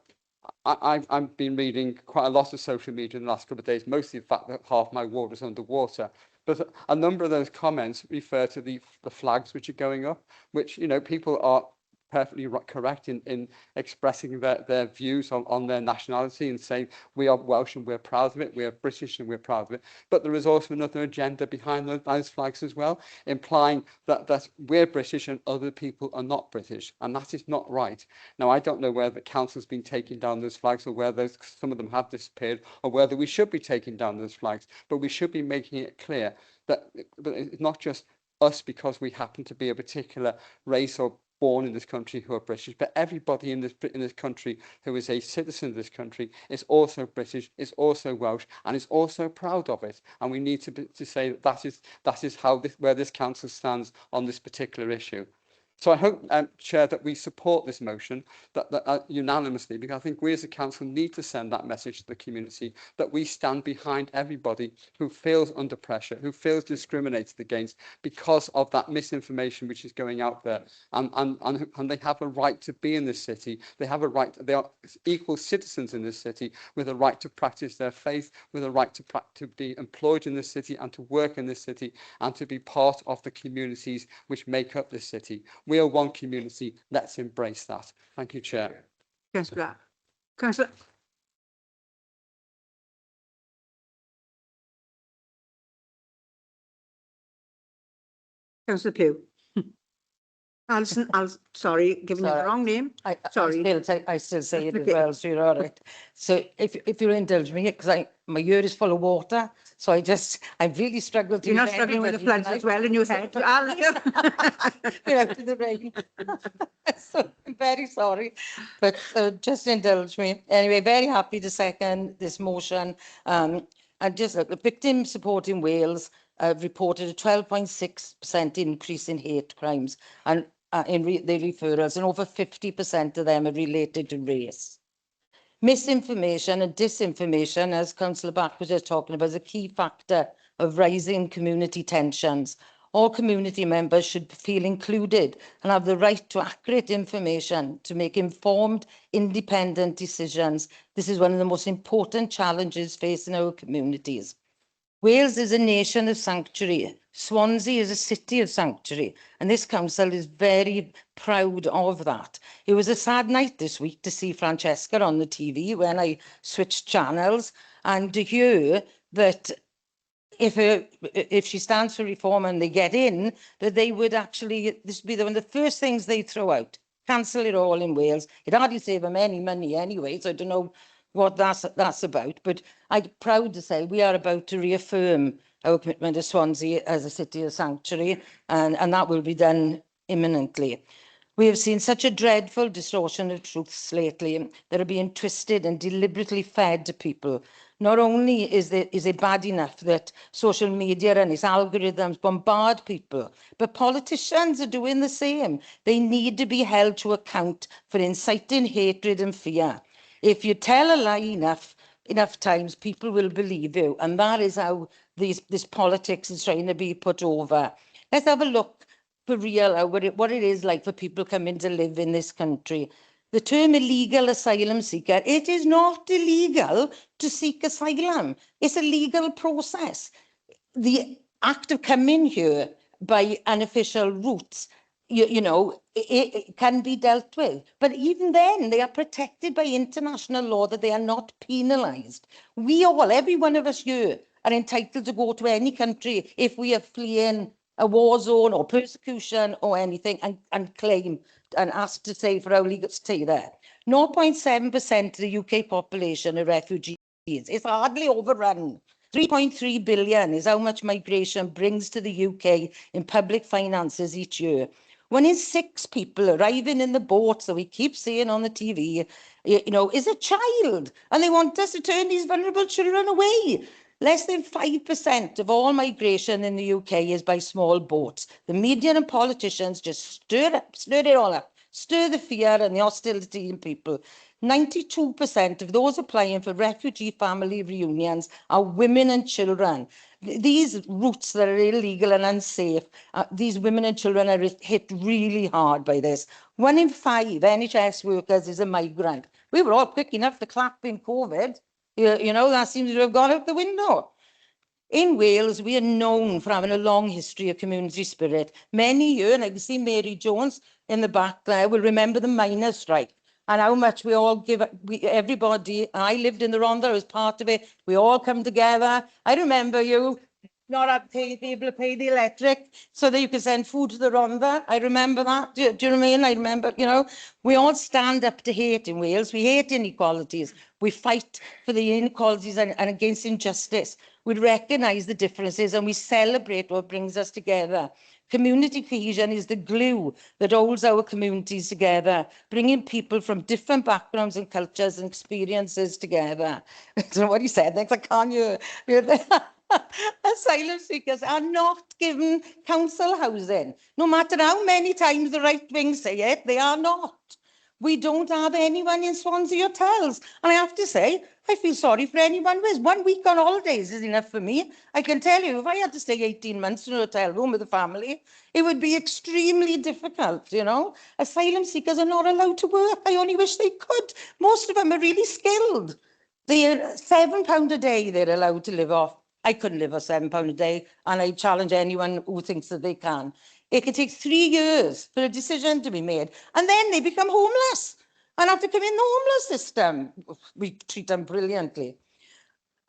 I've been reading quite a lot of social media in the last couple of days, mostly the fact that half my ward is underwater. But a number of those comments refer to the flags which are going up, which, you know, people are perfectly correct in expressing their views on their nationality and saying we are Welsh and we're proud of it, we are British and we're proud of it. But there is also another agenda behind those flags as well, implying that we're British and other people are not British, and that is not right. Now, I don't know whether the council's been taking down those flags or whether some of them have disappeared, or whether we should be taking down those flags, but we should be making it clear that it's not just us because we happen to be a particular race or born in this country who are British, but everybody in this country who is a citizen of this country is also British, is also Welsh, and is also proud of it. And we need to say that is how where this council stands on this particular issue. So I hope, Chair, that we support this motion that unanimously, because I think we as a council need to send that message to the community that we stand behind everybody who feels under pressure, who feels discriminated against because of that misinformation which is going out there. And they have a right to be in this city. They have a right, they are equal citizens in this city with a right to practice their faith, with a right to be employed in this city and to work in this city and to be part of the communities which make up this city. We are one community. Let's embrace that. Thank you, Chair. Councillor. Councillor. Councillor Pugh. Alison, sorry, giving you the wrong name. Sorry. I still say it as well, so you're all right. So if you'll indulge me, because my ear is full of water, so I really struggled to. You're not struggling with the floods as well in your head, are you? We're out in the rain. So I'm very sorry, but just indulge me. Anyway, very happy to second this motion. And just the victim support in Wales reported a 12.6% increase in hate crimes and their referrals, and over 50% of them are related to race. Misinformation and disinformation, as Councillor Back was just talking about, is a key factor of rising community tensions. All community members should feel included and have the right to accurate information to make informed, independent decisions. This is one of the most important challenges facing our communities. Wales is a nation of sanctuary. Swansea is a city of sanctuary, and this council is very proud of that. It was a sad night this week to see Francesca on the TV when I switched channels, and to hear that if she stands for reform and they get in, that they would actually, this would be one of the first things they throw out. Cancel it all in Wales. It hardly save them any money anyway, so I don't know what that's about. But I'm proud to say we are about to reaffirm our commitment to Swansea as a city of sanctuary, and that will be done imminently. We have seen such a dreadful distortion of truths lately that are being twisted and deliberately fed to people. Not only is it bad enough that social media and its algorithms bombard people, but politicians are doing the same. They need to be held to account for inciting hatred and fear. If you tell a lie enough times, people will believe you, and that is how this politics is trying to be put over. Let's have a look for real what it is like for people coming to live in this country. The term illegal asylum seeker, it is not illegal to seek asylum. It's a legal process. The act of coming here by unofficial routes, it can be dealt with. But even then, they are protected by international law that they are not penalised. Every one of us here, are entitled to go to any country if we are fleeing a war zone or persecution or anything and claim and ask to say for our legal stay there. 0.7% of the UK population are refugees. It's hardly overrun. 3.3 billion is how much migration brings to the UK in public finances each year. 1 in 6 people arriving in the boats that we keep seeing on the TV, is a child, and they want us to turn these vulnerable children away. Less than 5% of all migration in the UK is by small boats. The media and politicians just stir it all up, stir the fear and the hostility in people. 92% of those applying for refugee family reunions are women and children. These routes that are illegal and unsafe, these women and children are hit really hard by this. 1 in 5 NHS workers is a migrant. We were all quick enough to clap in COVID. You know, that seems to have gone out the window. In Wales, we are known for having a long history of community spirit. Many here, and I can see Mary Jones in the back there, will remember the miners' strike and how much we all give, everybody, I lived in the Rhondda, I was part of it, we all come together. I remember you not able to pay the electric so that you could send food to the Rhondda. I remember that. Do you know what I mean? I remember, you know, we all stand up to hate in Wales. We hate inequalities. We fight for the inequalities and against injustice. We recognise the differences and we celebrate what brings us together. Community cohesion is the glue that holds our communities together, bringing people from different backgrounds and cultures and experiences together. I don't know what he said next, I can't hear. Asylum seekers are not given council housing. No matter how many times the right wing say it, they are not. We don't have anyone in Swansea hotels. And I have to say, I feel sorry for anyone who is. 1 week on holidays is enough for me. I can tell you, if I had to stay 18 months in a hotel room with a family, it would be extremely difficult, you know. Asylum seekers are not allowed to work. I only wish they could. Most of them are really skilled. They're £7 a day they're allowed to live off. I couldn't live off £7 a day, and I challenge anyone who thinks that they can. It can take 3 years for a decision to be made, and then they become homeless and have to come in the homeless system. We treat them brilliantly.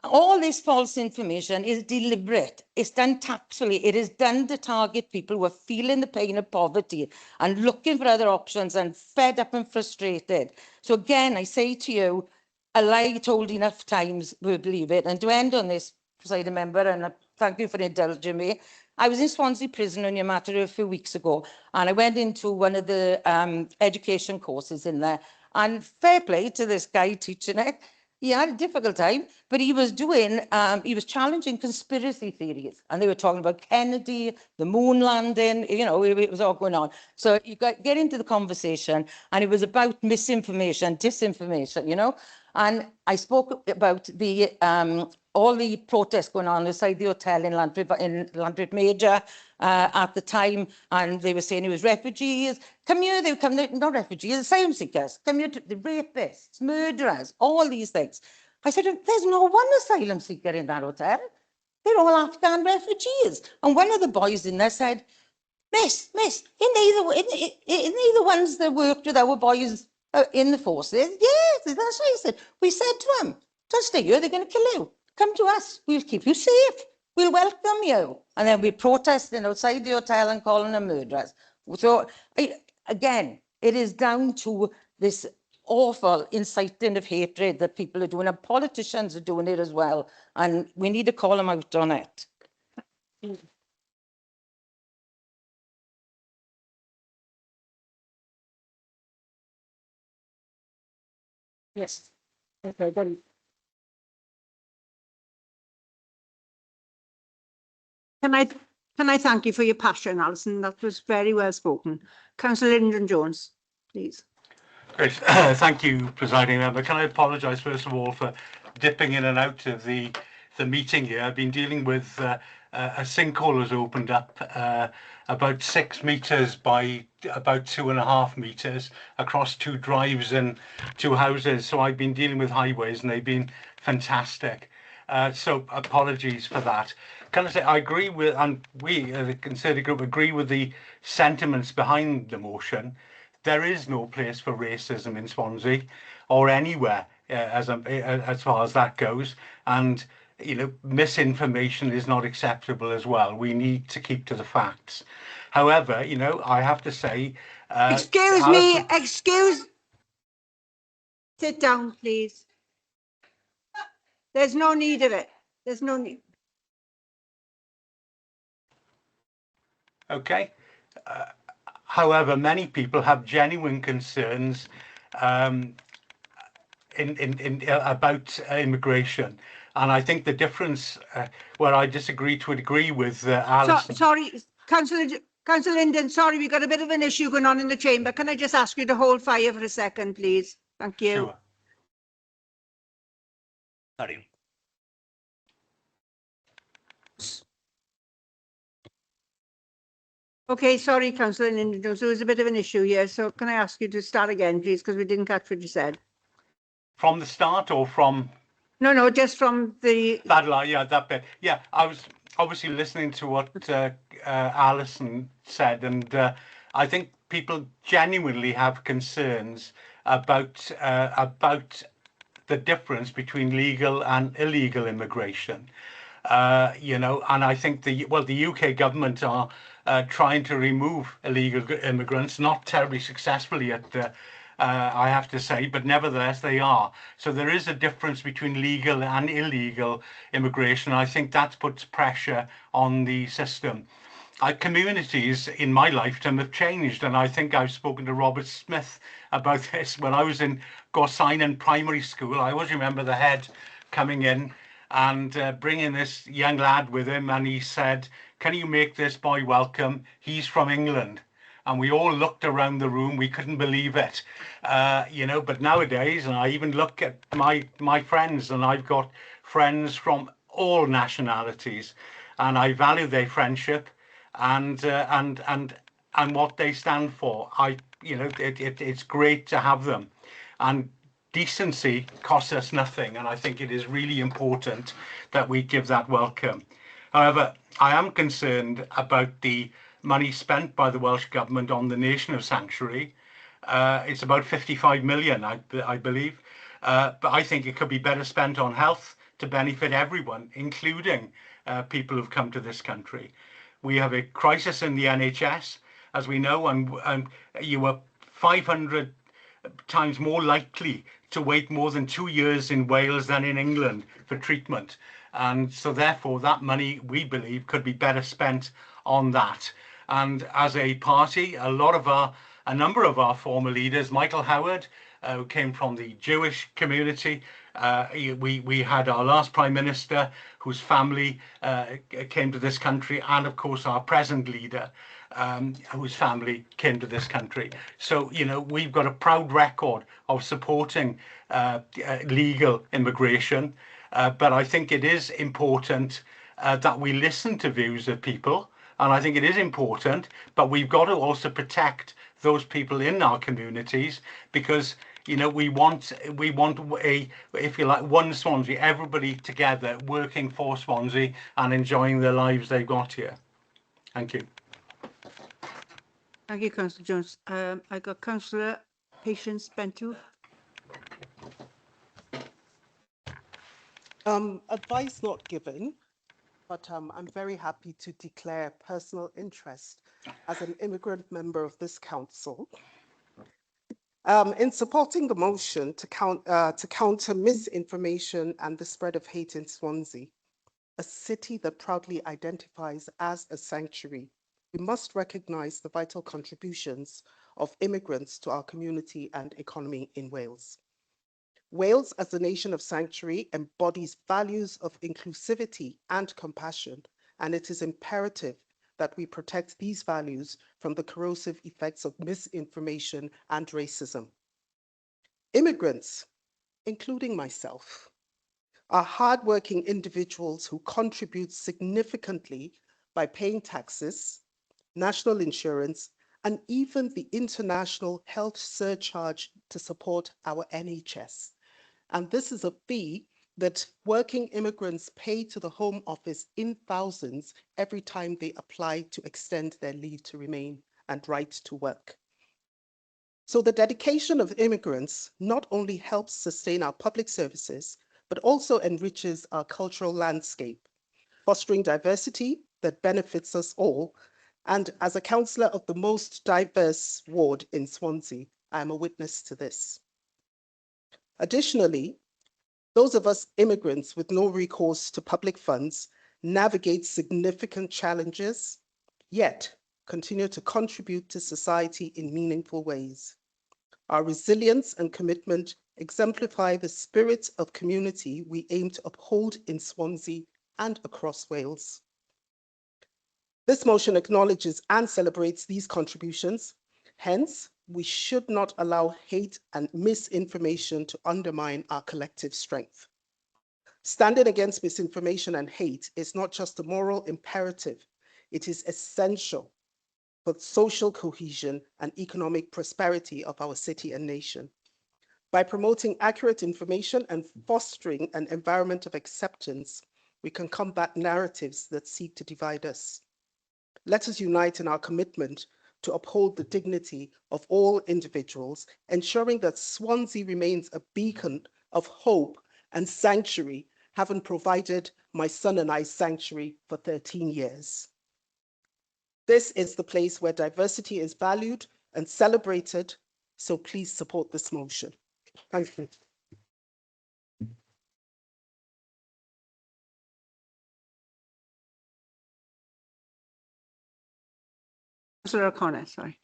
All this false information is deliberate. It's done tactfully. It is done to target people who are feeling the pain of poverty and looking for other options and fed up and frustrated. So again, I say to you, a lie told enough times will believe it. And to end on this, presiding member, and thank you for indulging me, I was in Swansea prison only a matter of a few weeks ago, and I went into one of the education courses in there, and fair play to this guy teaching it. He had a difficult time, but he was challenging conspiracy theories, and they were talking about Kennedy, the moon landing, you know, it was all going on. So you get into the conversation, and it was about misinformation, disinformation, you know. And I spoke about the all the protests going on inside the hotel in Landred Major at the time, and they were saying it was refugees. Come here, they come, not refugees, asylum seekers. Come here, the rapists, murderers, all these things. I said, there's no one asylum seeker in that hotel. They're all Afghan refugees. And one of the boys in there said, Miss, ain't they the ones that worked with our boys in the forces? Yes, that's what I said. We said to them, don't stay here, they're going to kill you. Come to us, we'll keep you safe. We'll welcome you. And then we protesting outside the hotel and calling them murderers. So, again, it is down to this awful inciting of hatred that people are doing, and politicians are doing it as well. And we need to call them out on it. Yes. Okay, then. Can I thank you for your passion, Alison? That was very well spoken. Councillor Lyndon Jones, please. Great. Thank you, presiding member. Can I apologise first of all for dipping in and out of the meeting here? I've been dealing with a sinkhole has opened up about 6 metres by about 2.5 metres across 2 drives and 2 houses. So I've been dealing with highways and they've been fantastic. So apologies for that. Can I say I agree with, and we, the Conservative Group, agree with the sentiments behind the motion. There is no place for racism in Swansea or anywhere as far as that goes. And, you know, misinformation is not acceptable as well. We need to keep to the facts. However, you know, I have to say... Excuse me, sit down, please. There's no need of it. There's no need. Okay. However, many people have genuine concerns about immigration. And I think the difference where I disagree to a degree with Alison... Sorry, Councillor Linden, sorry, we've got a bit of an issue going on in the chamber. Can I just ask you to hold fire for a second, please? Thank you. Sure. Sorry. Okay, sorry, Councillor Linden, there was a bit of an issue here, so can I ask you to start again, please, because we didn't catch what you said. From the start or from No, just from the... that line? Yeah, that bit. Yeah, I was obviously listening to what Alison said, and I think people genuinely have concerns about the difference between legal and illegal immigration. And I think the UK government are trying to remove illegal immigrants, not terribly successfully I have to say, but nevertheless they are. So there is a difference between legal and illegal immigration. I think that puts pressure on the system. Communities in my lifetime have changed, and I think I've spoken to Robert Smith about this. When I was in Gorsinan Primary School, I always remember the head coming in and bringing this young lad with him, and he said, "Can you make this boy welcome? He's from England." And we all looked around the room, we couldn't believe it, but nowadays, and I even look at my friends, and I've got friends from all nationalities, and I value their friendship and what they stand for. It's great to have them, and decency costs us nothing, and I think it is really important that we give that welcome. However, I am concerned about the money spent by the Welsh Government on the nation of sanctuary. It's about 55 million, I believe, but I think it could be better spent on health to benefit everyone, including people who've come to this country. We have a crisis in the NHS, as we know, and you are 500 times more likely to wait more than 2 years in Wales than in England for treatment. And so therefore that money, we believe, could be better spent on that. And as a party, a number of our former leaders, Michael Howard, who came from the Jewish community, we had our last Prime Minister whose family came to this country, and of course our present leader, whose family came to this country. So, we've got a proud record of supporting legal immigration, but I think it is important that we listen to views of people, and I think it is important, but we've got to also protect those people in our communities, because we want a, if you like, one Swansea, everybody together working for Swansea and enjoying the lives they've got here. Thank you. Thank you, Councillor Jones. I got Councillor Patience Bentu. Advice not given, but I'm very happy to declare personal interest as an immigrant member of this council in supporting the motion to counter misinformation and the spread of hate in Swansea, a city that proudly identifies as a sanctuary. We must recognize the vital contributions of immigrants to our community and economy in Wales. Wales, as a nation of sanctuary, embodies values of inclusivity and compassion, and it is imperative that we protect these values from the corrosive effects of misinformation and racism. Immigrants, including myself, are hardworking individuals who contribute significantly by paying taxes, national insurance, and even the international health surcharge to support our NHS. And this is a fee that working immigrants pay to the Home Office in thousands every time they apply to extend their leave to remain and right to work. So the dedication of immigrants not only helps sustain our public services, but also enriches our cultural landscape, fostering diversity that benefits us all. And as a councillor of the most diverse ward in Swansea, I am a witness to this. Additionally, those of us immigrants with no recourse to public funds navigate significant challenges, yet continue to contribute to society in meaningful ways. Our resilience and commitment exemplify the spirit of community we aim to uphold in Swansea and across Wales. This motion acknowledges and celebrates these contributions. Hence, we should not allow hate and misinformation to undermine our collective strength. Standing against misinformation and hate is not just a moral imperative, it is essential for social cohesion and economic prosperity of our city and nation. By promoting accurate information and fostering an environment of acceptance, we can combat narratives that seek to divide us. Let us unite in our commitment to uphold the dignity of all individuals, ensuring that Swansea remains a beacon of hope and sanctuary, having provided my son and I sanctuary for 13 years. This is the place where diversity is valued and celebrated, so please support this motion. Thank you. Councillor O'Connor, sorry.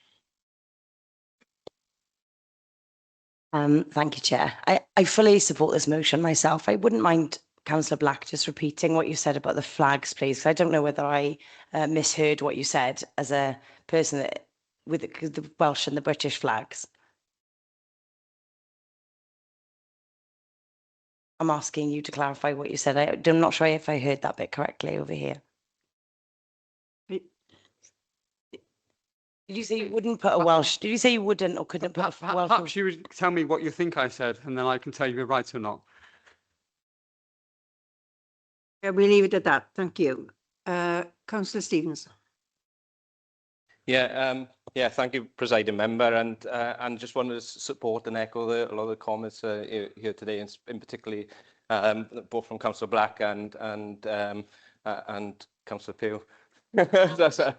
Thank you, Chair. I fully support this motion myself. I wouldn't mind Councillor Black just repeating what you said about the flags, please. 'Cause I don't know whether I misheard what you said as a person that, with the Welsh and the British flags. I'm asking you to clarify what you said. I'm not sure if I heard that bit correctly over here. Did you say you wouldn't put a Welsh? Did you say you wouldn't or couldn't put a Welsh? Perhaps you would tell me what you think I said, and then I can tell you if you're right or not. Yeah, we leave it at that. Thank you. Councillor Stevens. Yeah, thank you, presiding member, and just wanted to support and echo a lot of the comments here today, in particularly both from Councillor Black and Councillor Pugh. Lyndon,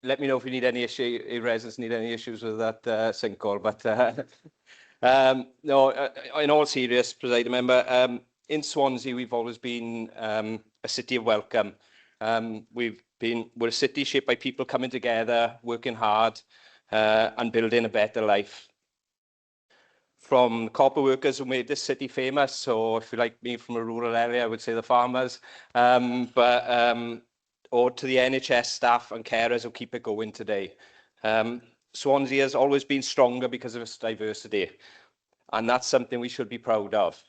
let me know if you need any residents need any issues with that sinkhole. But no, in all seriousness, presiding member, in Swansea we've always been a city of welcome. We're a city shaped by people coming together, working hard, and building a better life. From copper workers who made this city famous, so if you like me from a rural area, I would say the farmers, or to the NHS staff and carers who keep it going today. Swansea has always been stronger because of its diversity, and that's something we should be proud of.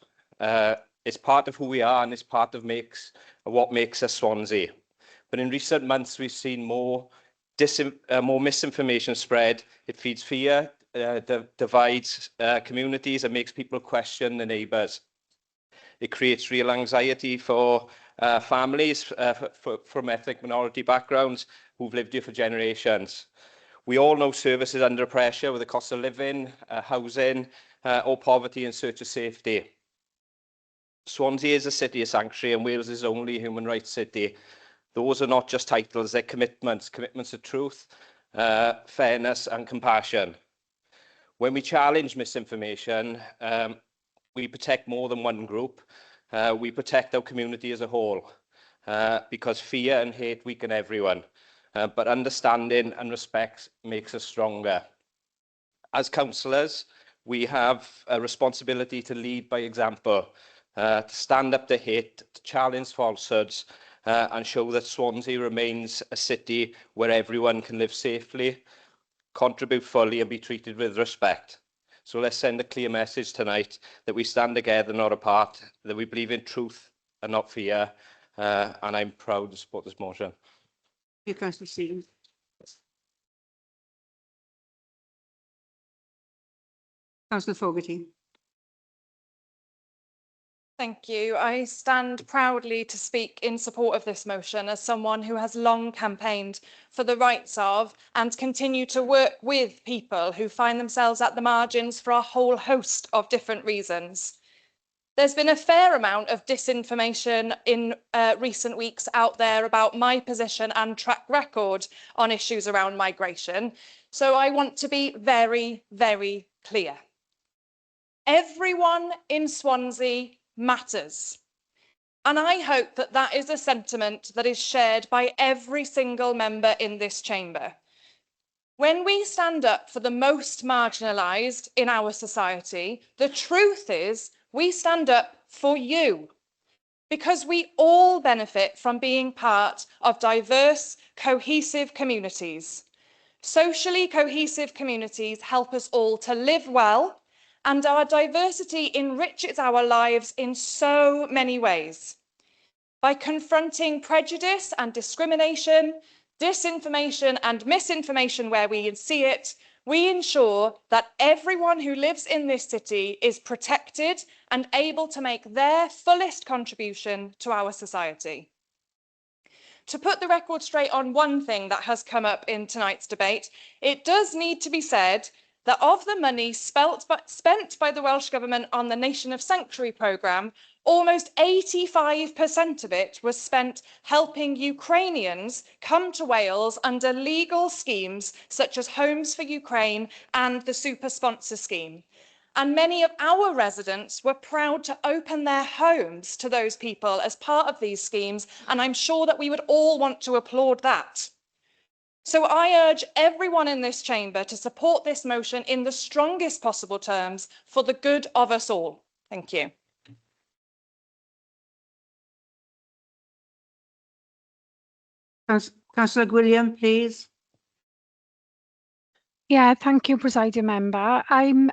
It's part of who we are, and it's part of what makes us Swansea. But in recent months, we've seen more misinformation spread. It feeds fear, divides communities, and makes people question their neighbours. It creates real anxiety for families from ethnic minority backgrounds who've lived here for generations. We all know services under pressure with the cost of living, housing, or poverty in search of safety. Swansea is a city of sanctuary, and Wales is only a human rights city. Those are not just titles, they're commitments to truth, fairness and compassion. When we challenge misinformation, we protect more than one group. We protect our community as a whole, because fear and hate weaken everyone, but understanding and respect makes us stronger. As councillors, we have a responsibility to lead by example, to stand up to hate, to challenge falsehoods, and show that Swansea remains a city where everyone can live safely, contribute fully and be treated with respect. So let's send a clear message tonight that we stand together, not apart, that we believe in truth and not fear, and I'm proud to support this motion. Thank you, Councillor Stevens. Councillor Fogarty. Thank you. I stand proudly to speak in support of this motion as someone who has long campaigned for the rights of and continue to work with people who find themselves at the margins for a whole host of different reasons. There's been a fair amount of disinformation in recent weeks out there about my position and track record on issues around migration. So I want to be very, very clear. Everyone in Swansea matters. And I hope that that is a sentiment that is shared by every single member in this chamber. When we stand up for the most marginalised in our society, the truth is we stand up for you, because we all benefit from being part of diverse, cohesive communities. Socially cohesive communities help us all to live well and our diversity enriches our lives in so many ways. By confronting prejudice and discrimination, disinformation and misinformation where we see it, we ensure that everyone who lives in this city is protected and able to make their fullest contribution to our society. To put the record straight on one thing that has come up in tonight's debate, it does need to be said that of the money spent by the Welsh Government on the Nation of Sanctuary programme, almost 85% of it was spent helping Ukrainians come to Wales under legal schemes such as Homes for Ukraine and the Super Sponsor scheme. And many of our residents were proud to open their homes to those people as part of these schemes, and I'm sure that we would all want to applaud that. So I urge everyone in this chamber to support this motion in the strongest possible terms for the good of us all. Thank you. Councillor Gwilliam, please. Yeah, thank you, Presiding Member. I'm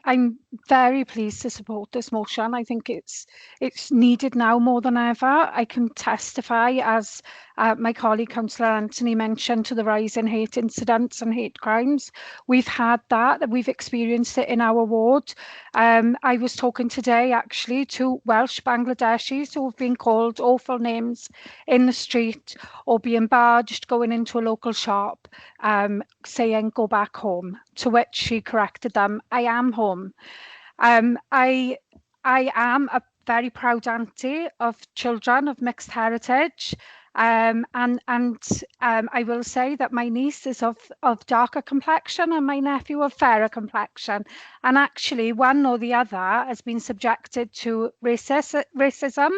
very pleased to support this motion. I think it's needed now more than ever. I can testify, as my colleague Councillor Anthony mentioned, to the rise in hate incidents and hate crimes. We've had that, we've experienced it in our ward. I was talking today actually to Welsh Bangladeshis who have been called awful names in the street or being barged going into a local shop, saying go back home, to which she corrected them, I am home. I am a very proud auntie of children of mixed heritage. And I will say that my niece is of darker complexion and my nephew of fairer complexion. And actually one or the other has been subjected to racism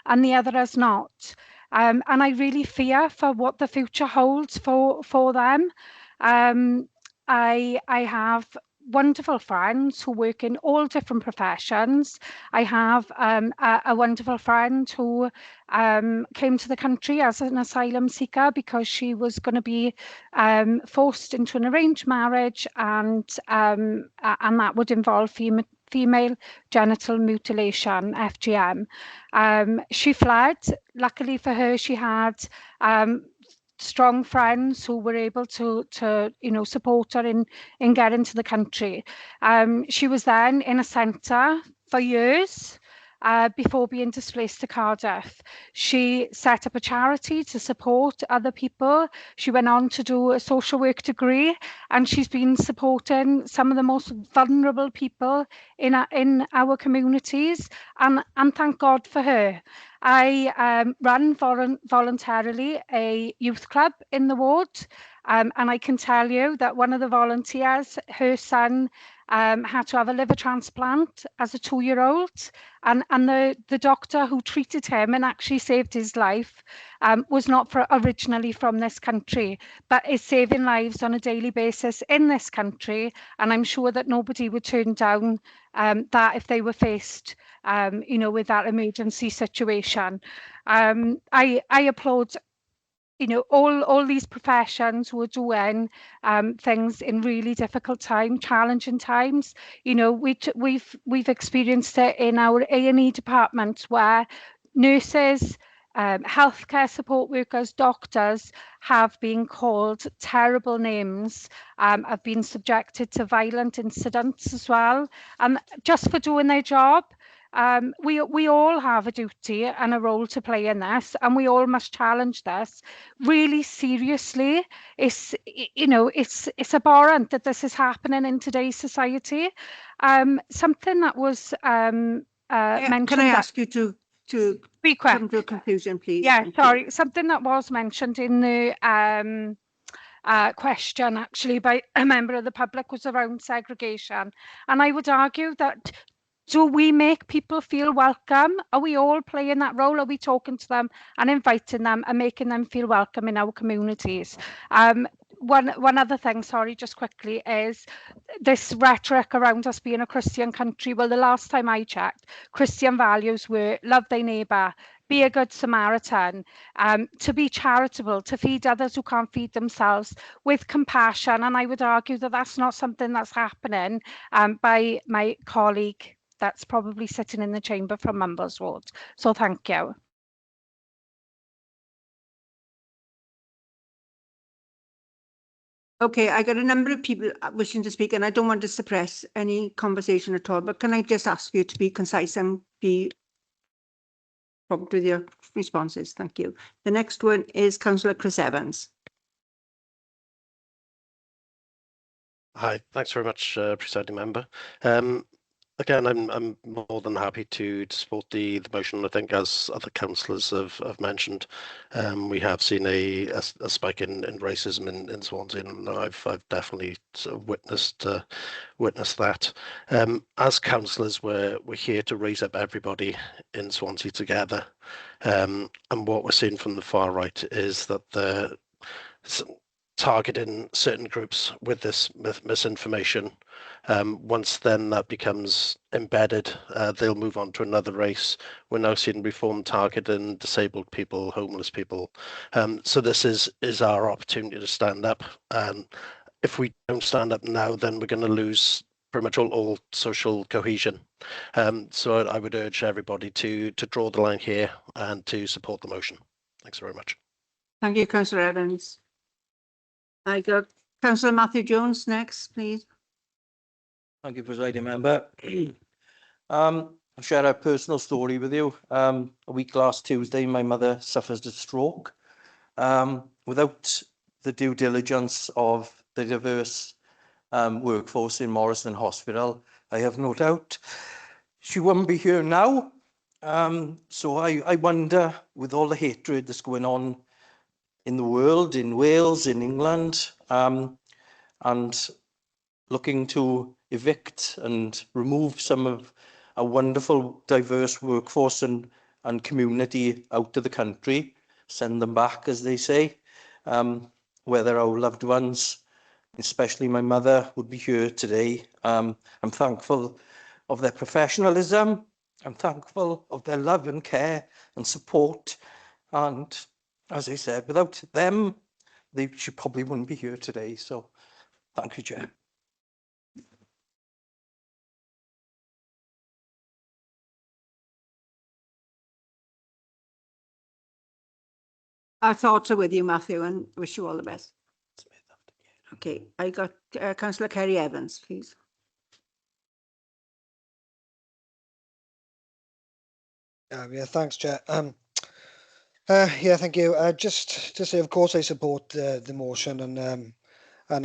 and the other has not. And I really fear for what the future holds for them. I have wonderful friends who work in all different professions. I have a wonderful friend who came to the country as an asylum seeker because she was going to be forced into an arranged marriage, and that would involve female genital mutilation, FGM. She fled. Luckily for her, she had strong friends who were able to support her in getting to the country. She was then in a centre for years before being displaced to Cardiff. She set up a charity to support other people. She went on to do a social work degree, and she's been supporting some of the most vulnerable people in our communities, and thank God for her. I run voluntarily a youth club in the ward, and I can tell you that one of the volunteers, her son had to have a liver transplant as a 2-year-old, and the doctor who treated him and actually saved his life was not originally from this country, but is saving lives on a daily basis in this country, and I'm sure that nobody would turn down that if they were faced with that emergency situation. I applaud all these professions who are doing things in really difficult times, challenging times. We've experienced it in our A&E department where nurses, healthcare support workers, doctors have been called terrible names, have been subjected to violent incidents as well, and just for doing their job. We all have a duty and a role to play in this, and we all must challenge this really seriously. It's abhorrent that this is happening in today's society. Something that was mentioned. Can I ask you to be quick. Come to a conclusion, please? Yeah, Thank sorry. Something that was mentioned in the question actually by a member of the public was around segregation, and I would argue that, do we make people feel welcome? Are we all playing that role? Are we talking to them and inviting them and making them feel welcome in our communities? One other thing, sorry, just quickly, is this rhetoric around us being a Christian country. Well, the last time I checked, Christian values were love thy neighbour, be a good Samaritan, to be charitable, to feed others who can't feed themselves with compassion. And I would argue that that's not something that's happening by my colleague that's probably sitting in the chamber from Mumbles Ward. So thank you. Okay, I got a number of people wishing to speak, and I don't want to suppress any conversation at all, but can I just ask you to be concise and be prompt with your responses? Thank you. The next one is Councillor Chris Evans. Hi, thanks very much, Presiding Member. Again, I'm more than happy to support the motion. I think, as other councillors have mentioned, we have seen a spike in racism in Swansea, and I've definitely sort of witnessed that. As councillors, we're here to raise up everybody in Swansea together, and what we're seeing from the far right is that they're targeting certain groups with this misinformation. Once then that becomes embedded, they'll move on to another race. We're now seeing Reform targeting disabled people, homeless people. So this is our opportunity to stand up. If we don't stand up now, then we're going to lose pretty much all social cohesion. So I would urge everybody to draw the line here and to support the motion. Thanks very much. Thank you, Councillor Evans. I got Councillor Matthew Jones next, please. Thank you, Presiding Member. I'll share a personal story with you. A week last Tuesday, my mother suffers a stroke. Without the due diligence of the diverse workforce in Morrison Hospital, I have no doubt she wouldn't be here now. So I wonder, with all the hatred that's going on in the world, in Wales, in England, and looking to evict and remove some of a wonderful, diverse workforce and community out of the country, send them back, as they say, whether our loved ones, especially my mother, would be here today. I'm thankful of their professionalism. I'm thankful of their love and care and support. And as I said, without them, she probably wouldn't be here today. So thank you, Chair. Our thoughts are with you, Matthew, and wish you all the best. Okay, I got Councillor Kerry Evans, please. Yeah, thanks, Chair. Yeah, thank you. Just to say, of course, I support the motion and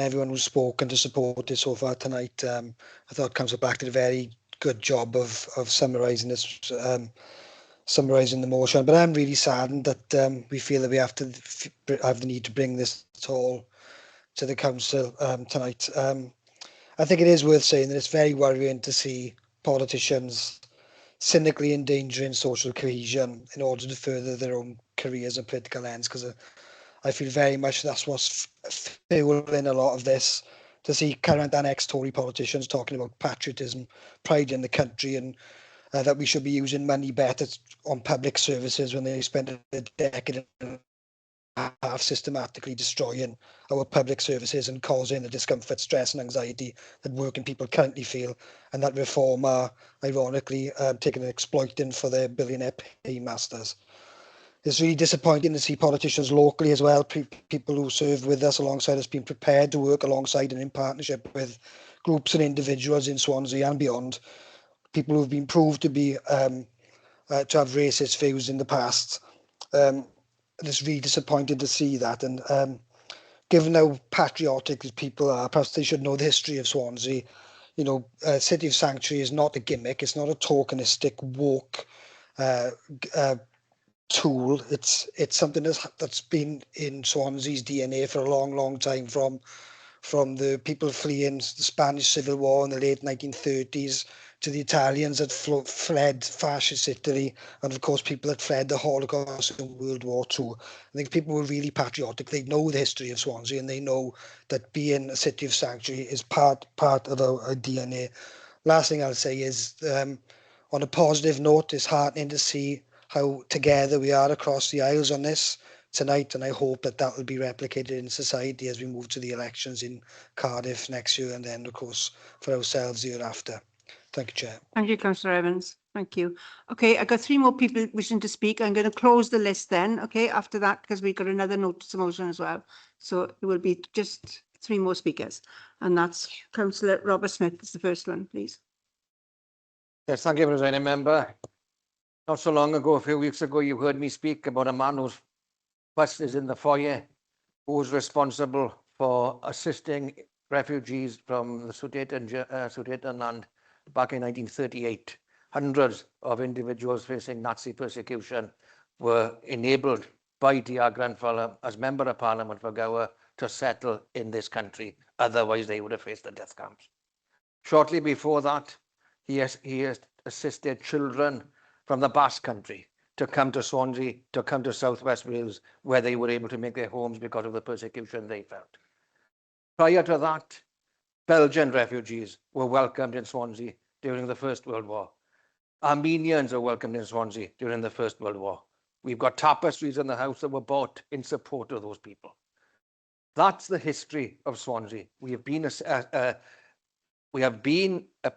everyone who's spoken to support it so far tonight. I thought Councillor Black did a very good job of summarising this, summarising the motion. But I'm really saddened that we feel that we have to have the need to bring this at all to the council tonight. I think it is worth saying that it's very worrying to see politicians cynically endangering social cohesion in order to further their own careers and political ends, because I feel very much that's what's fueling a lot of this, to see current and ex-Tory politicians talking about patriotism, pride in the country, and that we should be using money better on public services when they spend a decade and a half systematically destroying our public services and causing the discomfort, stress and anxiety that working people currently feel, and that Reform are ironically taking and exploiting for their billionaire paymasters. It's really disappointing to see politicians locally as well, people who serve with us alongside us, being prepared to work alongside and in partnership with groups and individuals in Swansea and beyond, people who've been proved to be to have racist views in the past. It's really disappointing to see that, and given how patriotic these people are, perhaps they should know the history of Swansea. You know, City of Sanctuary is not a gimmick, it's not a tokenistic woke tool. It's something that's been in Swansea's DNA for a long time, from the people fleeing the Spanish Civil War in the late 1930s to the Italians that fled fascist Italy, and of course people that fled the Holocaust in World War II. I think people were really patriotic. They know the history of Swansea, and they know that being a city of sanctuary is part of our DNA. Last thing I'll say is, on a positive note, it's heartening to see how together we are across the aisles on this tonight, and I hope that that will be replicated in society as we move to the elections in Cardiff next year, and then of course for ourselves the year after. Thank you, Chair. Thank you, Councillor Evans. Thank you. Okay, I've got 3 more people wishing to speak. I'm going to close the list then, okay, after that, because we've got another notice of motion as well. So it will be just 3 more speakers. And that's Councillor Robert Smith is the first one, please. Yes, thank you, Presiding Member. Not so long ago, a few weeks ago, you heard me speak about a man whose bus is in the foyer, who was responsible for assisting refugees from the Sudetenland back in 1938. Hundreds of individuals facing Nazi persecution were enabled by dear grandfather as Member of Parliament for Gower to settle in this country. Otherwise, they would have faced the death camps. Shortly before that, he assisted children from the Basque Country to come to Swansea, to come to Southwest Wales, where they were able to make their homes because of the persecution they felt. Prior to that, Belgian refugees were welcomed in Swansea during the First World War. Armenians were welcomed in Swansea during the First World War. We've got tapestries in the house that were bought in support of those people. That's the history of Swansea. We have been a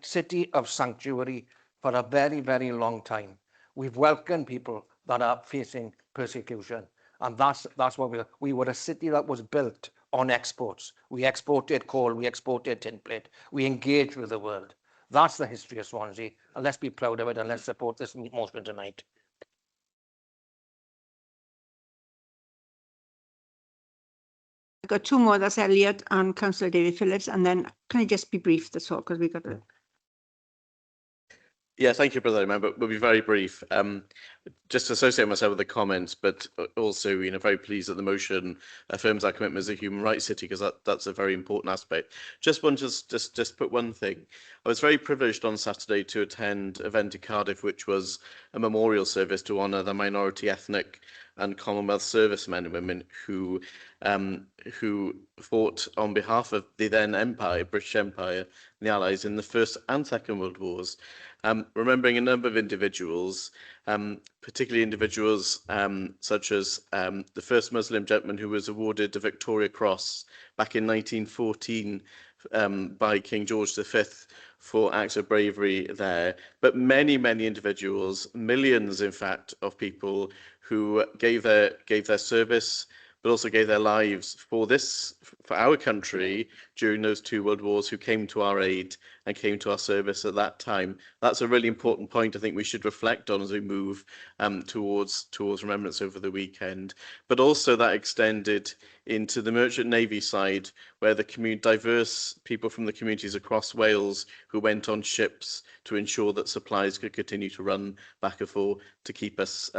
city of sanctuary for a very, very long time. We've welcomed people that are facing persecution. And that's what we were a city that was built on exports. We exported coal, we exported tin plate, we engaged with the world. That's the history of Swansea. And let's be proud of it and let's support this motion tonight. I've got 2 more, that's Elliot and Councillor David Phillips. And then can I just be brief, that's all, because we've got to... Yeah, thank you, President Member. We'll be very brief. Just to associate myself with the comments, but also, very pleased that the motion affirms our commitment as a human rights city, because that's a very important aspect. Just put one thing. I was very privileged on Saturday to attend an event in Cardiff, which was a memorial service to honour the minority ethnic and Commonwealth servicemen and women who fought on behalf of the then Empire, British Empire, and the Allies in the First and Second World Wars. Remembering a number of individuals, particularly individuals such as the first Muslim gentleman who was awarded the Victoria Cross back in 1914 by King George V for acts of bravery there, but many, many individuals, millions, in fact, of people who gave their service, but also gave their lives for our country during those 2 world wars, who came to our aid and came to our service at that time. That's a really important point I think we should reflect on as we move towards remembrance over the weekend. But also that extended into the Merchant Navy side, where the diverse people from the communities across Wales who went on ships to ensure that supplies could continue to run back and forth to keep us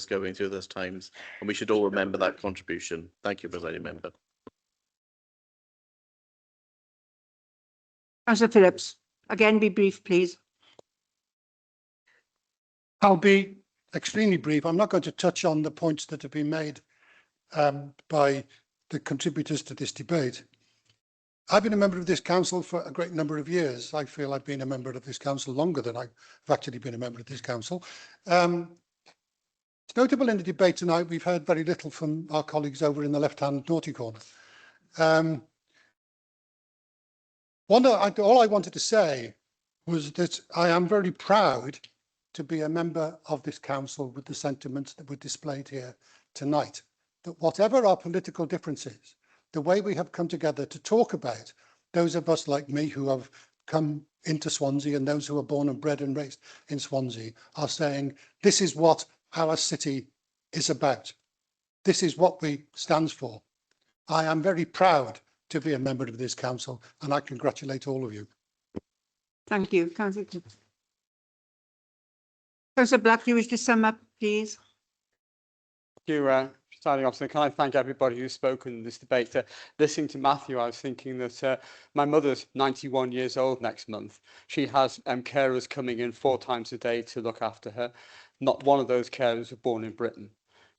going through those times. And we should all remember that contribution. Thank you, Presiding Member. Councillor Phillips, again, be brief, please. I'll be extremely brief. I'm not going to touch on the points that have been made by the contributors to this debate. I've been a member of this council for a great number of years. I feel I've been a member of this council longer than I've actually been a member of this council. It's notable in the debate tonight, we've heard very little from our colleagues over in the left-hand naughty corner. All I wanted to say was that I am very proud to be a member of this council with the sentiments that were displayed here tonight. That whatever our political differences, the way we have come together to talk about those of us like me who have come into Swansea and those who are born and bred and raised in Swansea are saying this is what our city is about. This is what we stands for. I am very proud to be a member of this council and I congratulate all of you. Thank you. Councillor Black, do you wish to sum up, please? Thank you, Presiding Officer. Can I thank everybody who's spoken in this debate? Listening to Matthew, I was thinking that my mother's 91 years old next month. She has carers coming in 4 times a day to look after her. Not one of those carers were born in Britain.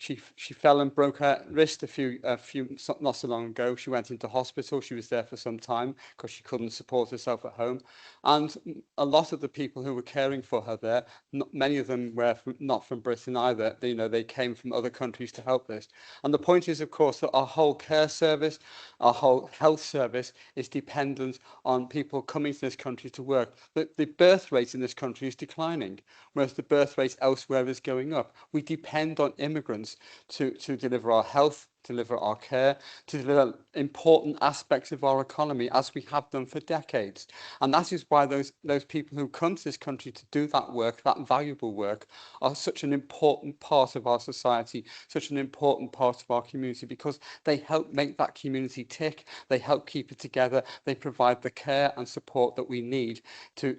She fell and broke her wrist not so long ago. She went into hospital. She was there for some time because she couldn't support herself at home. And a lot of the people who were caring for her there, many of them were not from Britain either. They came from other countries to help this. And the point is, of course, that our whole care service, our whole health service is dependent on people coming to this country to work. The birth rate in this country is declining, whereas the birth rate elsewhere is going up. We depend on immigrants to deliver our health, deliver our care, to deliver important aspects of our economy, as we have done for decades. And that is why those people who come to this country to do that work, that valuable work, are such an important part of our society, such an important part of our community, because they help make that community tick, they help keep it together, they provide the care and support that we need to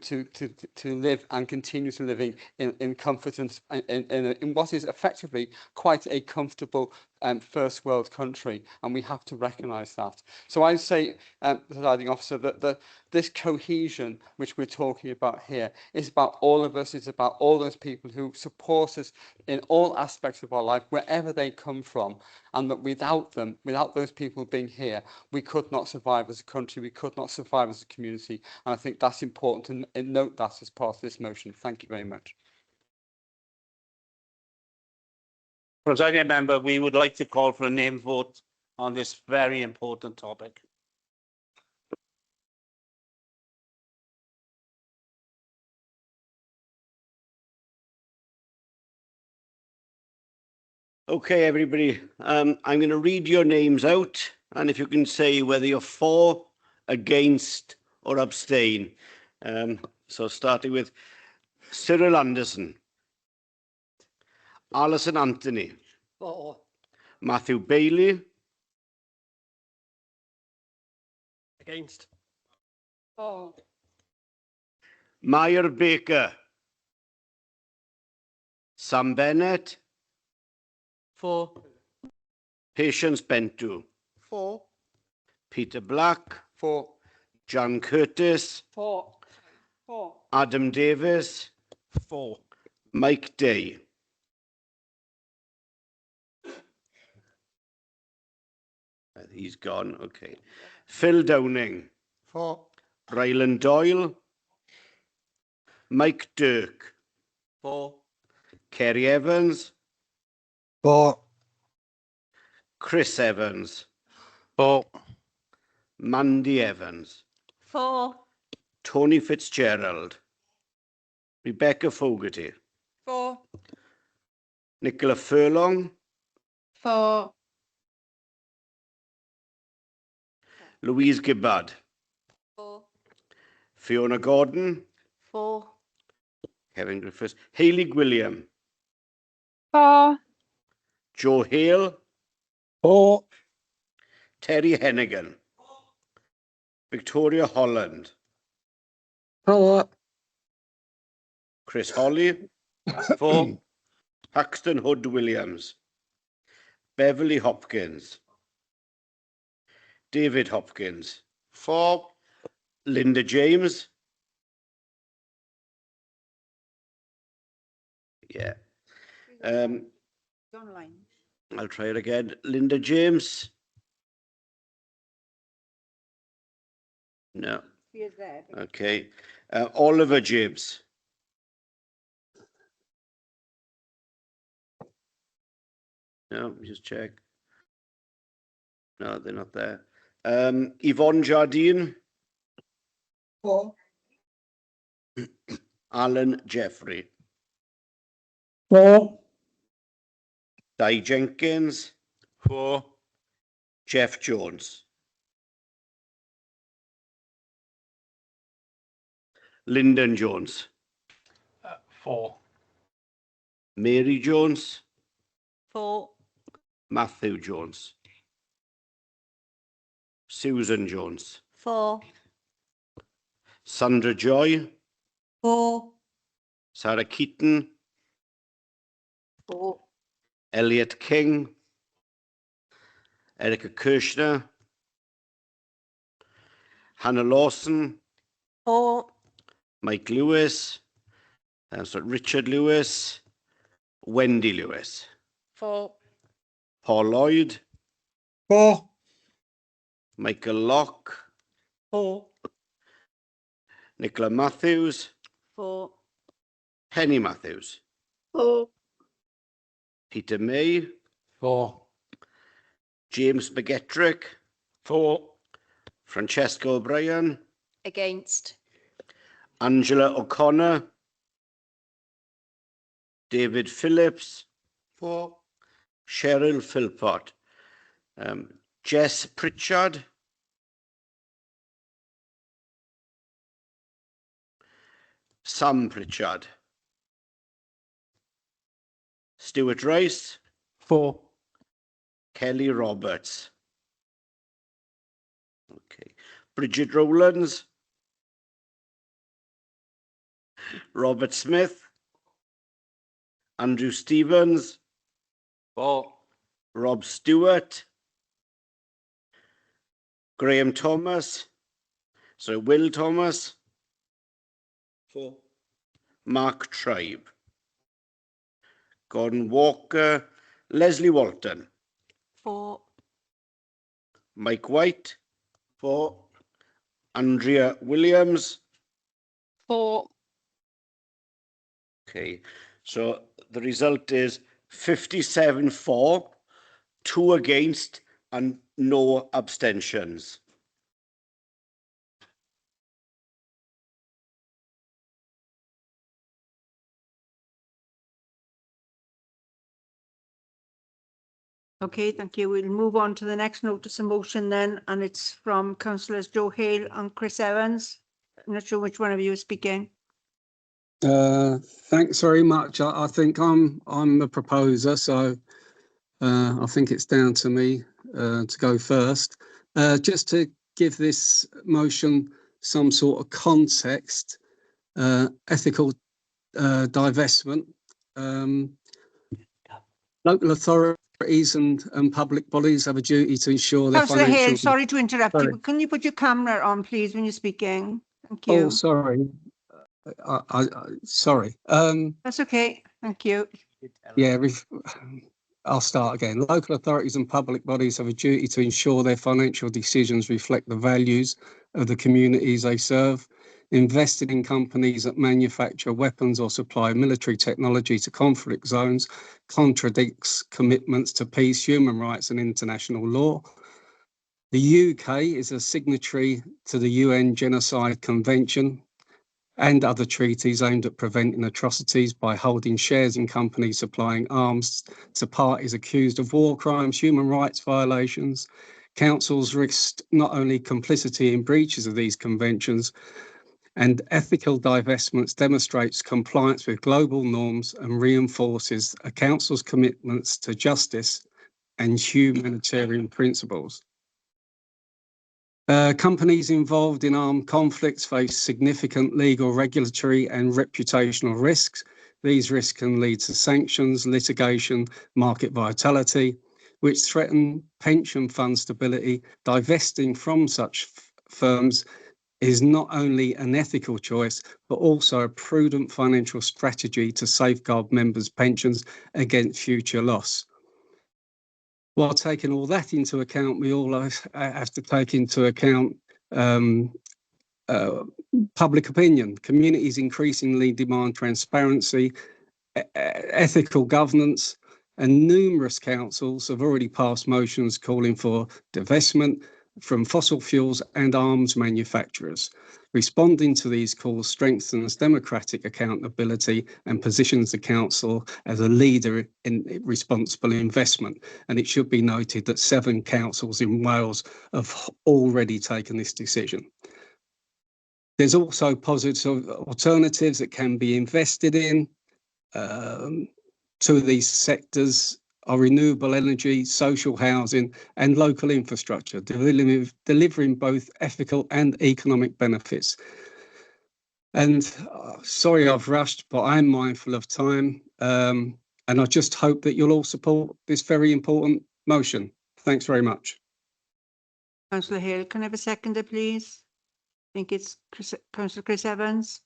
live and continue to living in comfort and in what is effectively quite a comfortable first world country, and we have to recognise that. So I say, presiding officer, that this cohesion which we're talking about here is about all of us. It's about all those people who support us in all aspects of our life, wherever they come from, and that without them, without those people being here, we could not survive as a country, we could not survive as a community. And I think that's important to note that as part of this motion. Thank you very much. Presiding member, we would like to call for a name vote on this very important topic. Okay, everybody, I'm going to read your names out, and if you can say whether you're for, against, or abstain. So starting with Cyril Anderson, Alison Anthony, For. Matthew Bailey, Against. For. Meyer Baker, Sam Bennett, For. Patience Bentu, For. Peter Black, For. John Curtis, For. For. Adam Davis, For. Mike Day. He's gone, okay. Phil Downing, For. Ryland Doyle, Mike Dirk, For. Kerry Evans, For. Chris Evans, For. Mandy Evans, For. Tony Fitzgerald, Rebecca Fogarty, For. Nicola Furlong, For. Louise Gibbard, For. Fiona Gordon, For. Kevin Griffiths, Hayley Gwilliam, For. Joe Hale, For. Terry Hennigan, Victoria Holland, For. Chris Holly, For. Paxton Hood Williams, Beverly Hopkins, David Hopkins, For. Linda James. Yeah. Online. I'll try it again. Linda James. No. She is there. Okay. Oliver James. No, just check. No, they're not there. Yvonne Jardine. For. Alan Jeffrey. For. Di Jenkins. For. Jeff Jones. Lyndon Jones. For. Mary Jones. For. Matthew Jones. Susan Jones. For. Sandra Joy. For. Sarah Keaton. For. Elliot King. Erica Kirshner. Hannah Lawson. For. Mike Lewis. Richard Lewis. Wendy Lewis. For. Paul Lloyd, For. Michael Locke, For. Nicola Matthews, For. Penny Matthews, For. Peter May, For. James McGettrick, For. Francesca O'Brien, Against. Angela O'Connor, David Phillips, For. Cheryl Philpott, Jess Pritchard, Sam Pritchard, Stuart Rice, For. Kelly Roberts. Okay. Bridget Rowlands, Robert Smith, Andrew Stevens, For. Rob Stewart, Graham Thomas, Will Thomas, For. Mark Tribe, Gordon Walker, Leslie Walton, For. Mike White, Andrea Williams. For. Okay, so the result is 57 for, 2 against, and no abstentions. Okay, thank you. We'll move on to the next notice of motion then, and it's from councillors Joe Hale and Chris Evans. I'm not sure which one of you is speaking. Thanks very much. I think I'm the proposer, so I think it's down to me to go first. Just to give this motion some sort of context, ethical divestment. Local authorities and public bodies have a duty to ensure their Councillor Hale, financial... sorry to interrupt you, Sorry. but can you put your camera on, please, when you're speaking? Thank Oh, you. sorry. Sorry. That's okay. Thank you. Yeah, I'll start again. Local authorities and public bodies have a duty to ensure their financial decisions reflect the values of the communities they serve. Investing in companies that manufacture weapons or supply military technology to conflict zones contradicts commitments to peace, human rights and international law. The UK is a signatory to the UN Genocide Convention and other treaties aimed at preventing atrocities by holding shares in companies supplying arms to parties accused of war crimes, human rights violations. Councils risk not only complicity in breaches of these conventions, and ethical divestments demonstrates compliance with global norms and reinforces a council's commitments to justice and humanitarian principles. Companies involved in armed conflicts face significant legal, regulatory and reputational risks. These risks can lead to sanctions, litigation, market vitality, which threaten pension fund stability. Divesting from such firms is not only an ethical choice, but also a prudent financial strategy to safeguard members' pensions against future loss. While taking all that into account, we all have to take into account public opinion. Communities increasingly demand transparency, ethical governance, and numerous councils have already passed motions calling for divestment from fossil fuels and arms manufacturers. Responding to these calls strengthens democratic accountability and positions the council as a leader in responsible investment. And it should be noted that 7 councils in Wales have already taken this decision. There's also positive alternatives that can be invested in. To these sectors are renewable energy, social housing and local infrastructure, delivering both ethical and economic benefits. And sorry I've rushed, but I'm mindful of time. And I just hope that you'll all support this very important motion. Thanks very much. Councillor Hale, can I have a seconder, please? I think it's Councillor Chris Evans.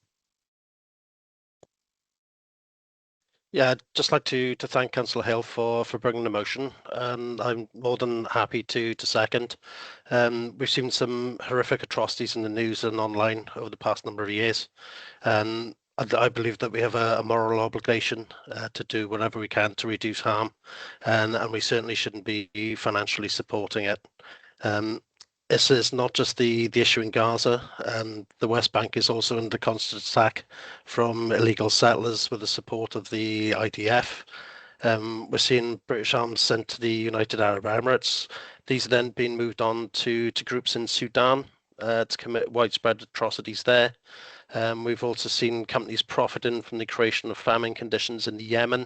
Yeah, I'd just like to thank Councillor Hill for bringing the motion, and I'm more than happy to second. We've seen some horrific atrocities in the news and online over the past number of years, and I believe that we have a moral obligation to do whatever we can to reduce harm, and we certainly shouldn't be financially supporting it. This is not just the issue in Gaza, and the West Bank is also under constant attack from illegal settlers with the support of the IDF. We're seeing British arms sent to the United Arab Emirates. These are then being moved on to groups in Sudan to commit widespread atrocities there. We've also seen companies profiting from the creation of famine conditions in Yemen,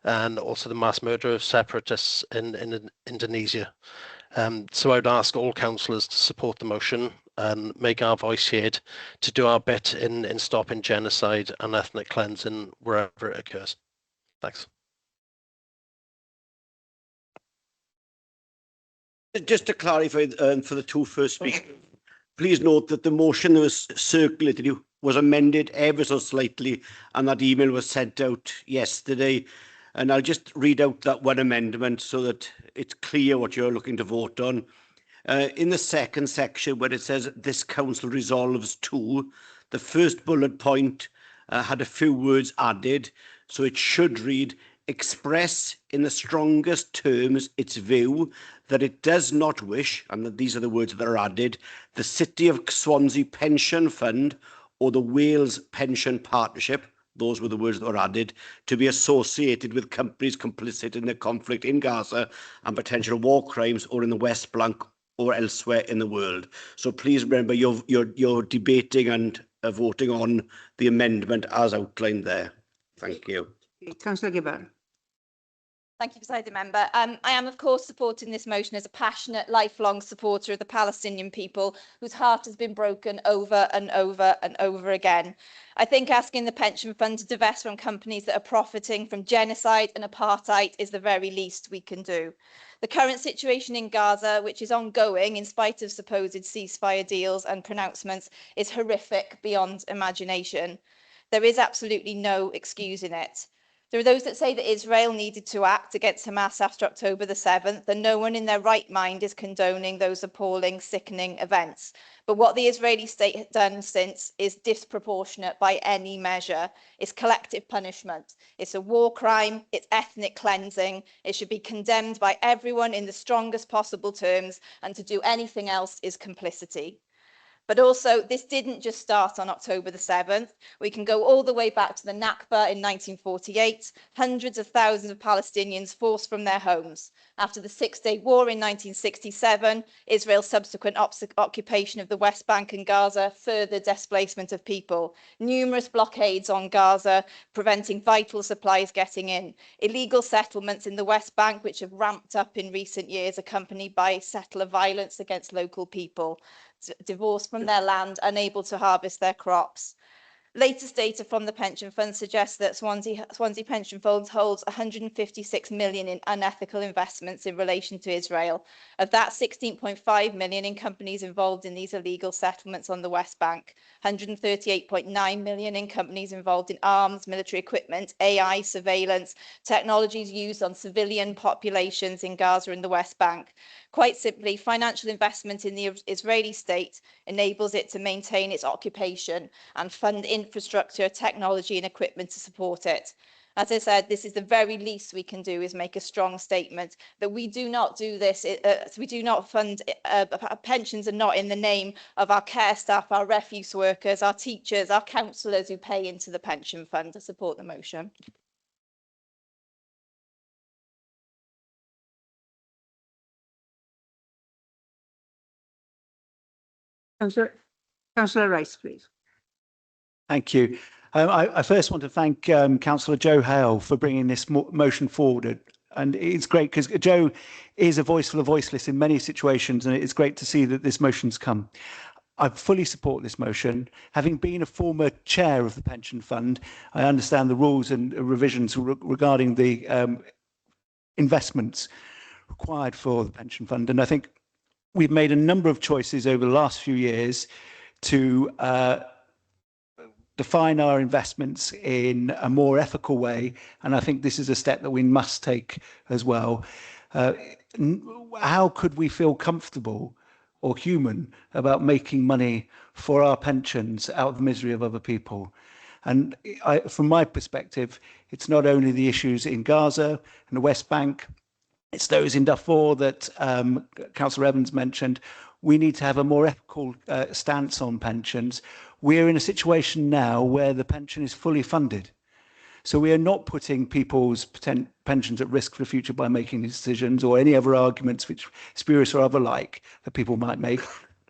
and also the mass murder of separatists in Indonesia. So I would ask all councillors to support the motion and make our voice heard to do our bit in stopping genocide and ethnic cleansing wherever it occurs. Thanks. Just to clarify for the two first speakers, please note that the motion that was circulated was amended ever so slightly, and that email was sent out yesterday. And I'll just read out that one amendment so that it's clear what you're looking to vote on. In the second section where it says this council resolves to, the first bullet point had a few words added, so it should read, express in the strongest terms its view that it does not wish, and that these are the words that are added, the City of Swansea Pension Fund or the Wales Pension Partnership, those were the words that were added, to be associated with companies complicit in the conflict in Gaza and potential war crimes or in the West Bank or elsewhere in the world. So please remember you're debating and voting on the amendment as outlined there. Thank you. Councillor Gibbon. Thank you, Presiding Member. I am, of course, supporting this motion as a passionate, lifelong supporter of the Palestinian people whose heart has been broken over and over and over again. I think asking the pension fund to divest from companies that are profiting from genocide and apartheid is the very least we can do. The current situation in Gaza, which is ongoing in spite of supposed ceasefire deals and pronouncements, is horrific beyond imagination. There is absolutely no excusing it. There are those that say that Israel needed to act against Hamas after October the 7th, and no one in their right mind is condoning those appalling, sickening events. But what the Israeli state has done since is disproportionate by any measure. It's collective punishment. It's a war crime. It's ethnic cleansing. It should be condemned by everyone in the strongest possible terms, and to do anything else is complicity. But also, this didn't just start on October the 7th. We can go all the way back to the Nakba in 1948, hundreds of thousands of Palestinians forced from their homes. After the Six-Day War in 1967, Israel's subsequent occupation of the West Bank and Gaza, further displacement of people, numerous blockades on Gaza, preventing vital supplies getting in, illegal settlements in the West Bank, which have ramped up in recent years, accompanied by settler violence against local people, divorced from their land, unable to harvest their crops. Latest data from the pension fund suggests that Swansea Pension Funds holds 156 million in unethical investments in relation to Israel. Of that, 16.5 million in companies involved in these illegal settlements on the West Bank, 138.9 million in companies involved in arms, military equipment, AI, surveillance, technologies used on civilian populations in Gaza and the West Bank. Quite simply, financial investment in the Israeli state enables it to maintain its occupation and fund infrastructure, technology and equipment to support it. As I said, this is the very least we can do, is make a strong statement that we do not do this, we do not fund, pensions are not in the name of our care staff, our refuse workers, our teachers, our councillors who pay into the pension fund. To support the motion. Councillor Rice, please. Thank you. I first want to thank Councillor Joe Hale for bringing this motion forward. And it's great because Joe is a voice for the voiceless in many situations, and it's great to see that this motion's come. I fully support this motion. Having been a former chair of the pension fund, I understand the rules and revisions regarding the investments required for the pension fund. And I think we've made a number of choices over the last few years to define our investments in a more ethical way. And I think this is a step that we must take as well. How could we feel comfortable or human about making money for our pensions out of the misery of other people? And from my perspective, it's not only the issues in Gaza and the West Bank, it's those in Darfur that Councillor Evans mentioned. We need to have a more ethical stance on pensions. We're in a situation now where the pension is fully funded. So we are not putting people's pensions at risk for the future by making these decisions or any other arguments which spurious or other like that people might make.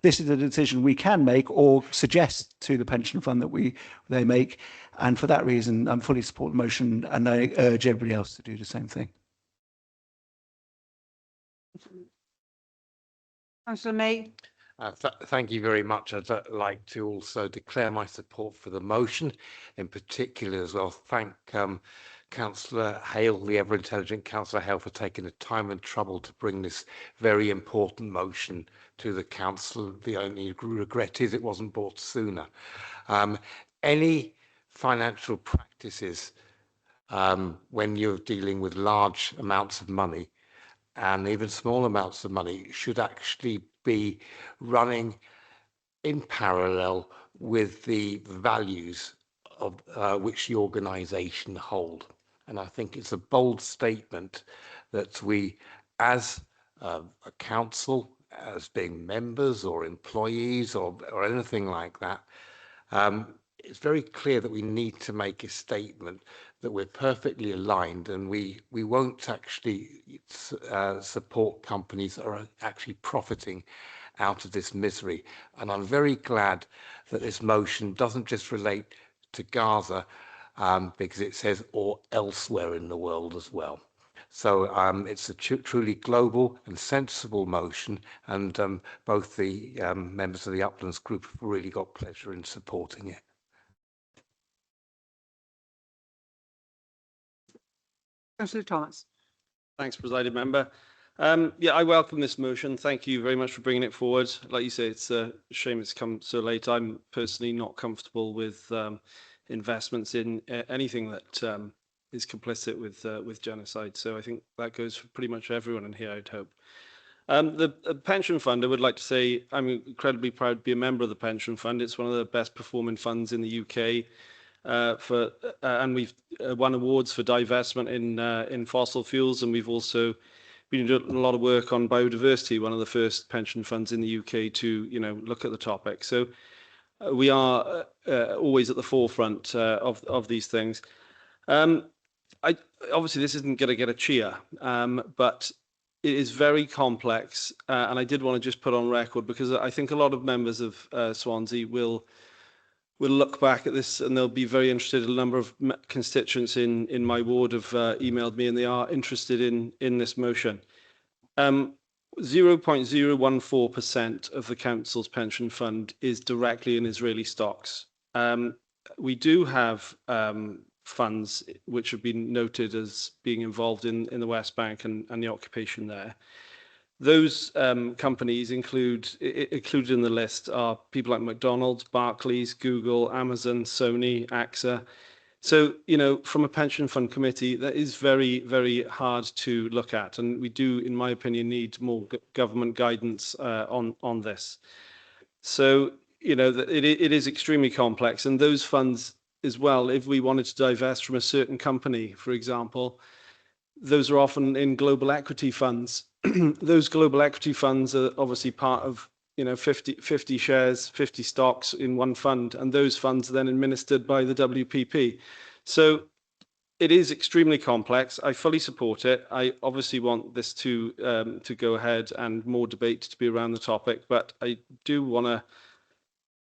This is a decision we can make or suggest to the pension fund that they make. And for that reason, I'm fully support the motion and I urge everybody else to do the same thing. Councillor May. Thank you very much. I'd like to also declare my support for the motion, in particular as well. Thank Councillor Hale, the ever-intelligent Councillor Hale, for taking the time and trouble to bring this very important motion to the Council. The only regret is it wasn't brought sooner. Any financial practices when you're dealing with large amounts of money and even small amounts of money should actually be running in parallel with the values of which the organisation hold. And I think it's a bold statement that we, as a council, as being members or employees or anything like that, it's very clear that we need to make a statement that we're perfectly aligned and we won't actually support companies that are actually profiting out of this misery. And I'm very glad that this motion doesn't just relate to Gaza because it says or elsewhere in the world as well. So it's a truly global and sensible motion, and both the members of the Uplands Group have really got pleasure in supporting it. Councillor Thomas. Thanks, Presiding Member. Yeah, I welcome this motion. Thank you very much for bringing it forward. Like you say, it's a shame it's come so late. I'm personally not comfortable with investments in anything that is complicit with genocide. So I think that goes for pretty much everyone in here, I'd hope. The pension fund, I would like to say I'm incredibly proud to be a member of the pension fund. It's one of the best performing funds in the UK. And we've won awards for divestment in fossil fuels, and we've also been doing a lot of work on biodiversity, one of the first pension funds in the UK to look at the topic. So we are always at the forefront of these things. Obviously this isn't going to get a cheer, but it is very complex, and I did want to just put on record because I think a lot of members of Swansea will look back at this and they'll be very interested. A number of constituents in my ward have emailed me and they are interested in this motion. 0.014% of the council's pension fund is directly in Israeli stocks. We do have funds which have been noted as being involved in the West Bank and the occupation there. Those companies included in the list are people like McDonald's, Barclays, Google, Amazon, Sony, AXA. So, from a pension fund committee, that is very, very hard to look at. And we do, in my opinion, need more government guidance on this. So, it is extremely complex. And those funds as well, if we wanted to divest from a certain company, for example, those are often in global equity funds. Those global equity funds are obviously part of 50 shares, 50 stocks in one fund, and those funds are then administered by the WPP. So it is extremely complex. I fully support it. I obviously want this to go ahead and more debate to be around the topic, but I do want to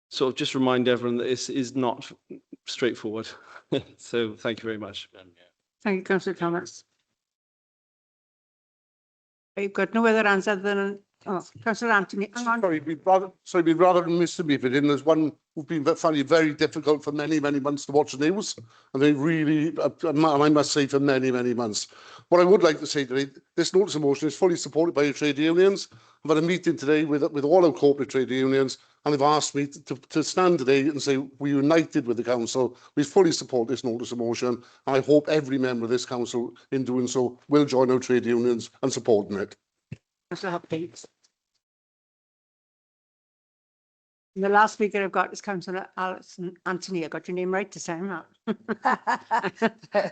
sort of just remind everyone that this is not straightforward. So thank you very much. Thank you, Councillor Thomas. I've got no other answer than Councillor Anthony. Hang on. Sorry, we'd rather than Mr. Beaver, there's one who've been finding it very difficult for many, many months to watch the news, and they really, I must say, for many, many months. What I would like to say today, this notice of motion is fully supported by the trade unions. I've had a meeting today with all our corporate trade unions, and they've asked me to stand today and say we're united with the council. We fully support this notice of motion, and I hope every member of this council, in doing so, will join our trade unions and supporting it. Councillor Hopkins. And the last speaker I've got is Councillor Alison Anthony. I got your name right this time, that.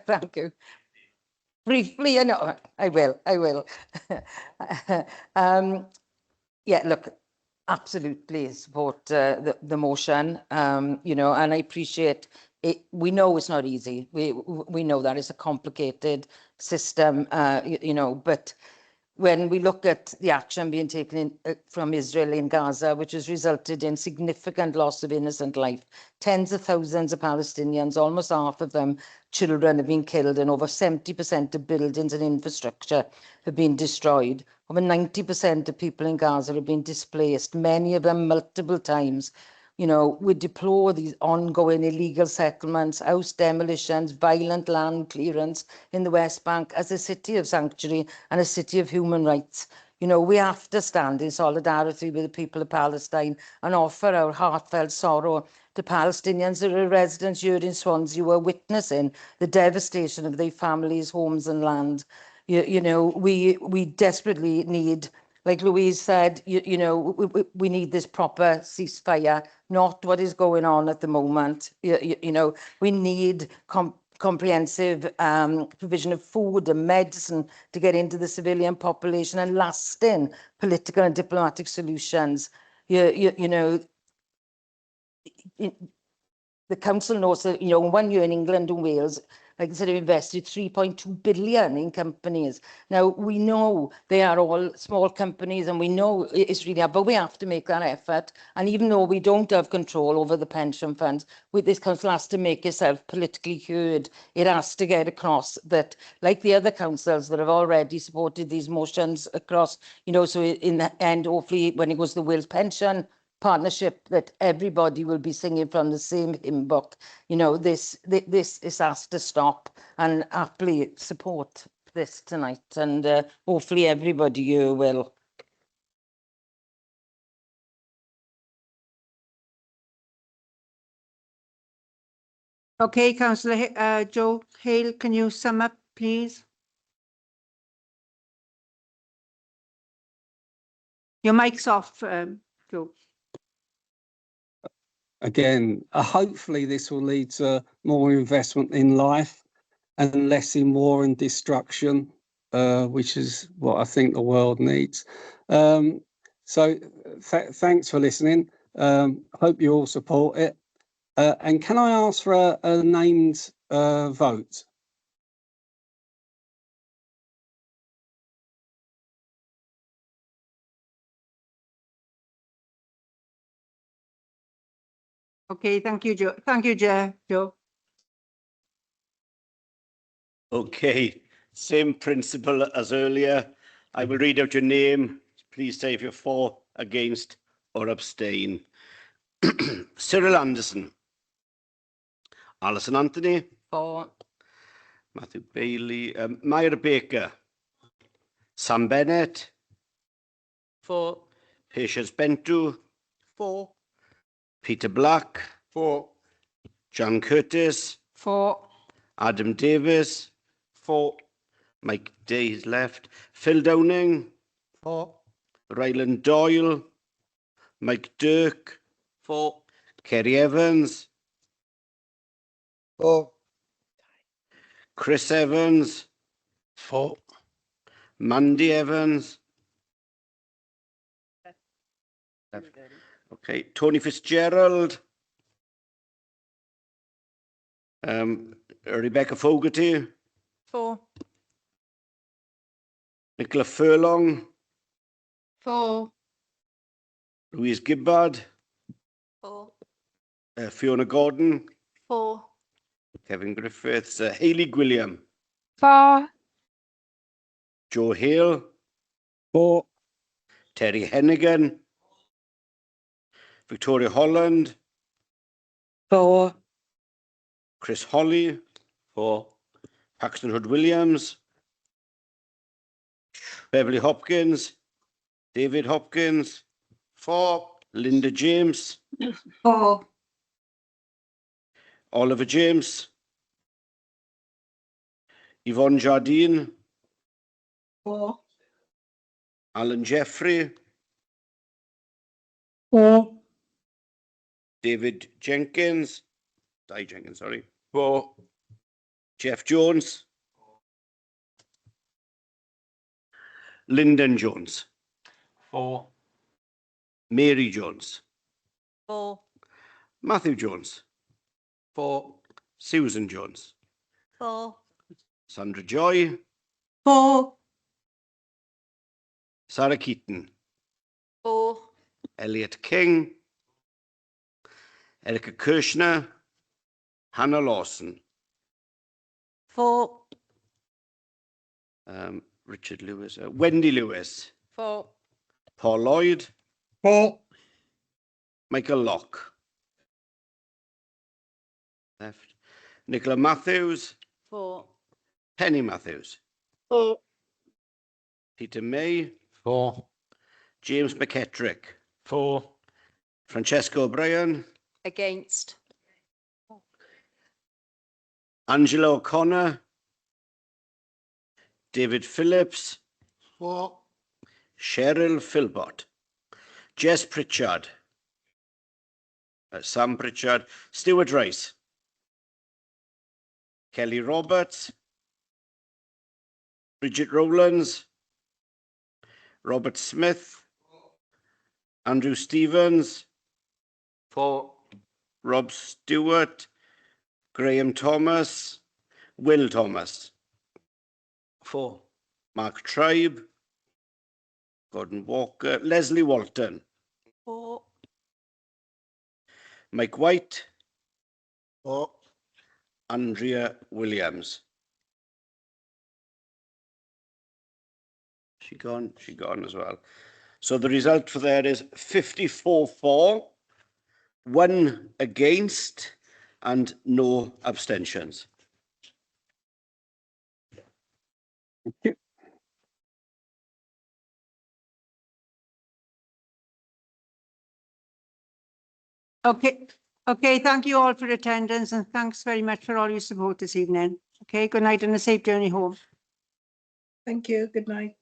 Thank you. Briefly, you know, I will. Yeah, look, absolutely support the motion, you know, and I appreciate it. We know it's not easy. We know that it's a complicated system, you know, but when we look at the action being taken from Israel in Gaza, which has resulted in significant loss of innocent life, tens of thousands of Palestinians, almost half of them children, have been killed, and over 70% of buildings and infrastructure have been destroyed. Over 90% of people in Gaza have been displaced, many of them multiple times. You know, we deplore these ongoing illegal settlements, house demolitions, violent land clearance in the West Bank as a city of sanctuary and a city of human rights. You know, we have to stand in solidarity with the people of Palestine and offer our heartfelt sorrow to Palestinians that are residents here in Swansea who are witnessing the devastation of their families, homes and land. You know, we desperately need, like Louise said, you know, we need this proper ceasefire, not what is going on at the moment. You know, we need comprehensive provision of food and medicine to get into the civilian population, and lasting political and diplomatic solutions. You know, the council knows that, you know, 1 year in England and Wales, like I said, have invested 3.2 billion in companies. Now, we know they are all small companies and we know it's really hard, but we have to make that effort. And even though we don't have control over the pension funds, this council has to make itself politically heard. It has to get across that, like the other councils that have already supported these motions across, you know, so in the end, hopefully, when it goes to the Wales pension partnership, that everybody will be singing from the same hymn book. You know, this has to stop, and happily support this tonight, and hopefully everybody here will. Okay, Councillor Joe Hale, can you sum up, please? Your mic's off, Joe. Again, hopefully this will lead to more investment in life and less in war and destruction, which is what I think the world needs. So thanks for listening. Hope you all support it. And can I ask for a named vote? Okay, thank you, Joe. Thank you, Joe. Okay, same principle as earlier. I will read out your name. Please say if you're for, against, or abstain. Cyril Anderson. Alison Anthony. For. Matthew Bailey. Myra Baker. Sam Bennett. For. Patience Bentu. For. Peter Black. For. John Curtis. For. Adam Davis. For. Mike Day is left. Phil Downing. For. Ryland Doyle. Mike Dirk. For. Kerry Evans. For. Chris Evans. For. Mandy Evans. Okay, Tony Fitzgerald. Rebecca Fogarty. For. Nicola Furlong. For. Louise Gibbard. For. Fiona Gordon. For. Kevin Griffiths. Hayley Gwilliam. For. Joe Hale. For. Terry Hennigan. Victoria Holland. For. Chris Holly. For. Paxton Hood Williams. Beverly Hopkins. David Hopkins. For. Linda James, For. Oliver James, Yvonne Jardine, For. Alan Jeffrey, For. David Jenkins, Di Jenkins, sorry, For. Jeff Jones, Lyndon Jones, For. Mary Jones, For. Matthew Jones, For. Susan Jones, For. Sandra Joy, For. Sarah Keaton, For. Elliot King, Erica Kirshner, Hannah Lawson, For. Richard Lewis, Wendy Lewis, For. Paul Lloyd, For. Michael Locke. Left. Nicola Matthews, For. Penny Matthews, For. Peter May, For. James McKettrick, For. Francesca O'Brien, Against. Angela O'Connor, David Phillips, For. Cheryl Philbott, Jess Pritchard, Sam Pritchard, Stuart Rice, Kelly Roberts, Bridget Rowlands, Robert Smith, Andrew Stevens, For. Rob Stewart, Graham Thomas, Will Thomas, For. Mark Tribe, Gordon Walker, Leslie Walton, For. Mike White, For. Andrea Williams. She gone as well. So the result for that is 54 for, 1 against, and no abstentions. Okay. Okay, thank you all for attendance and thanks very much for all your support this evening. Okay, good night and a safe journey home. Thank you. Good night.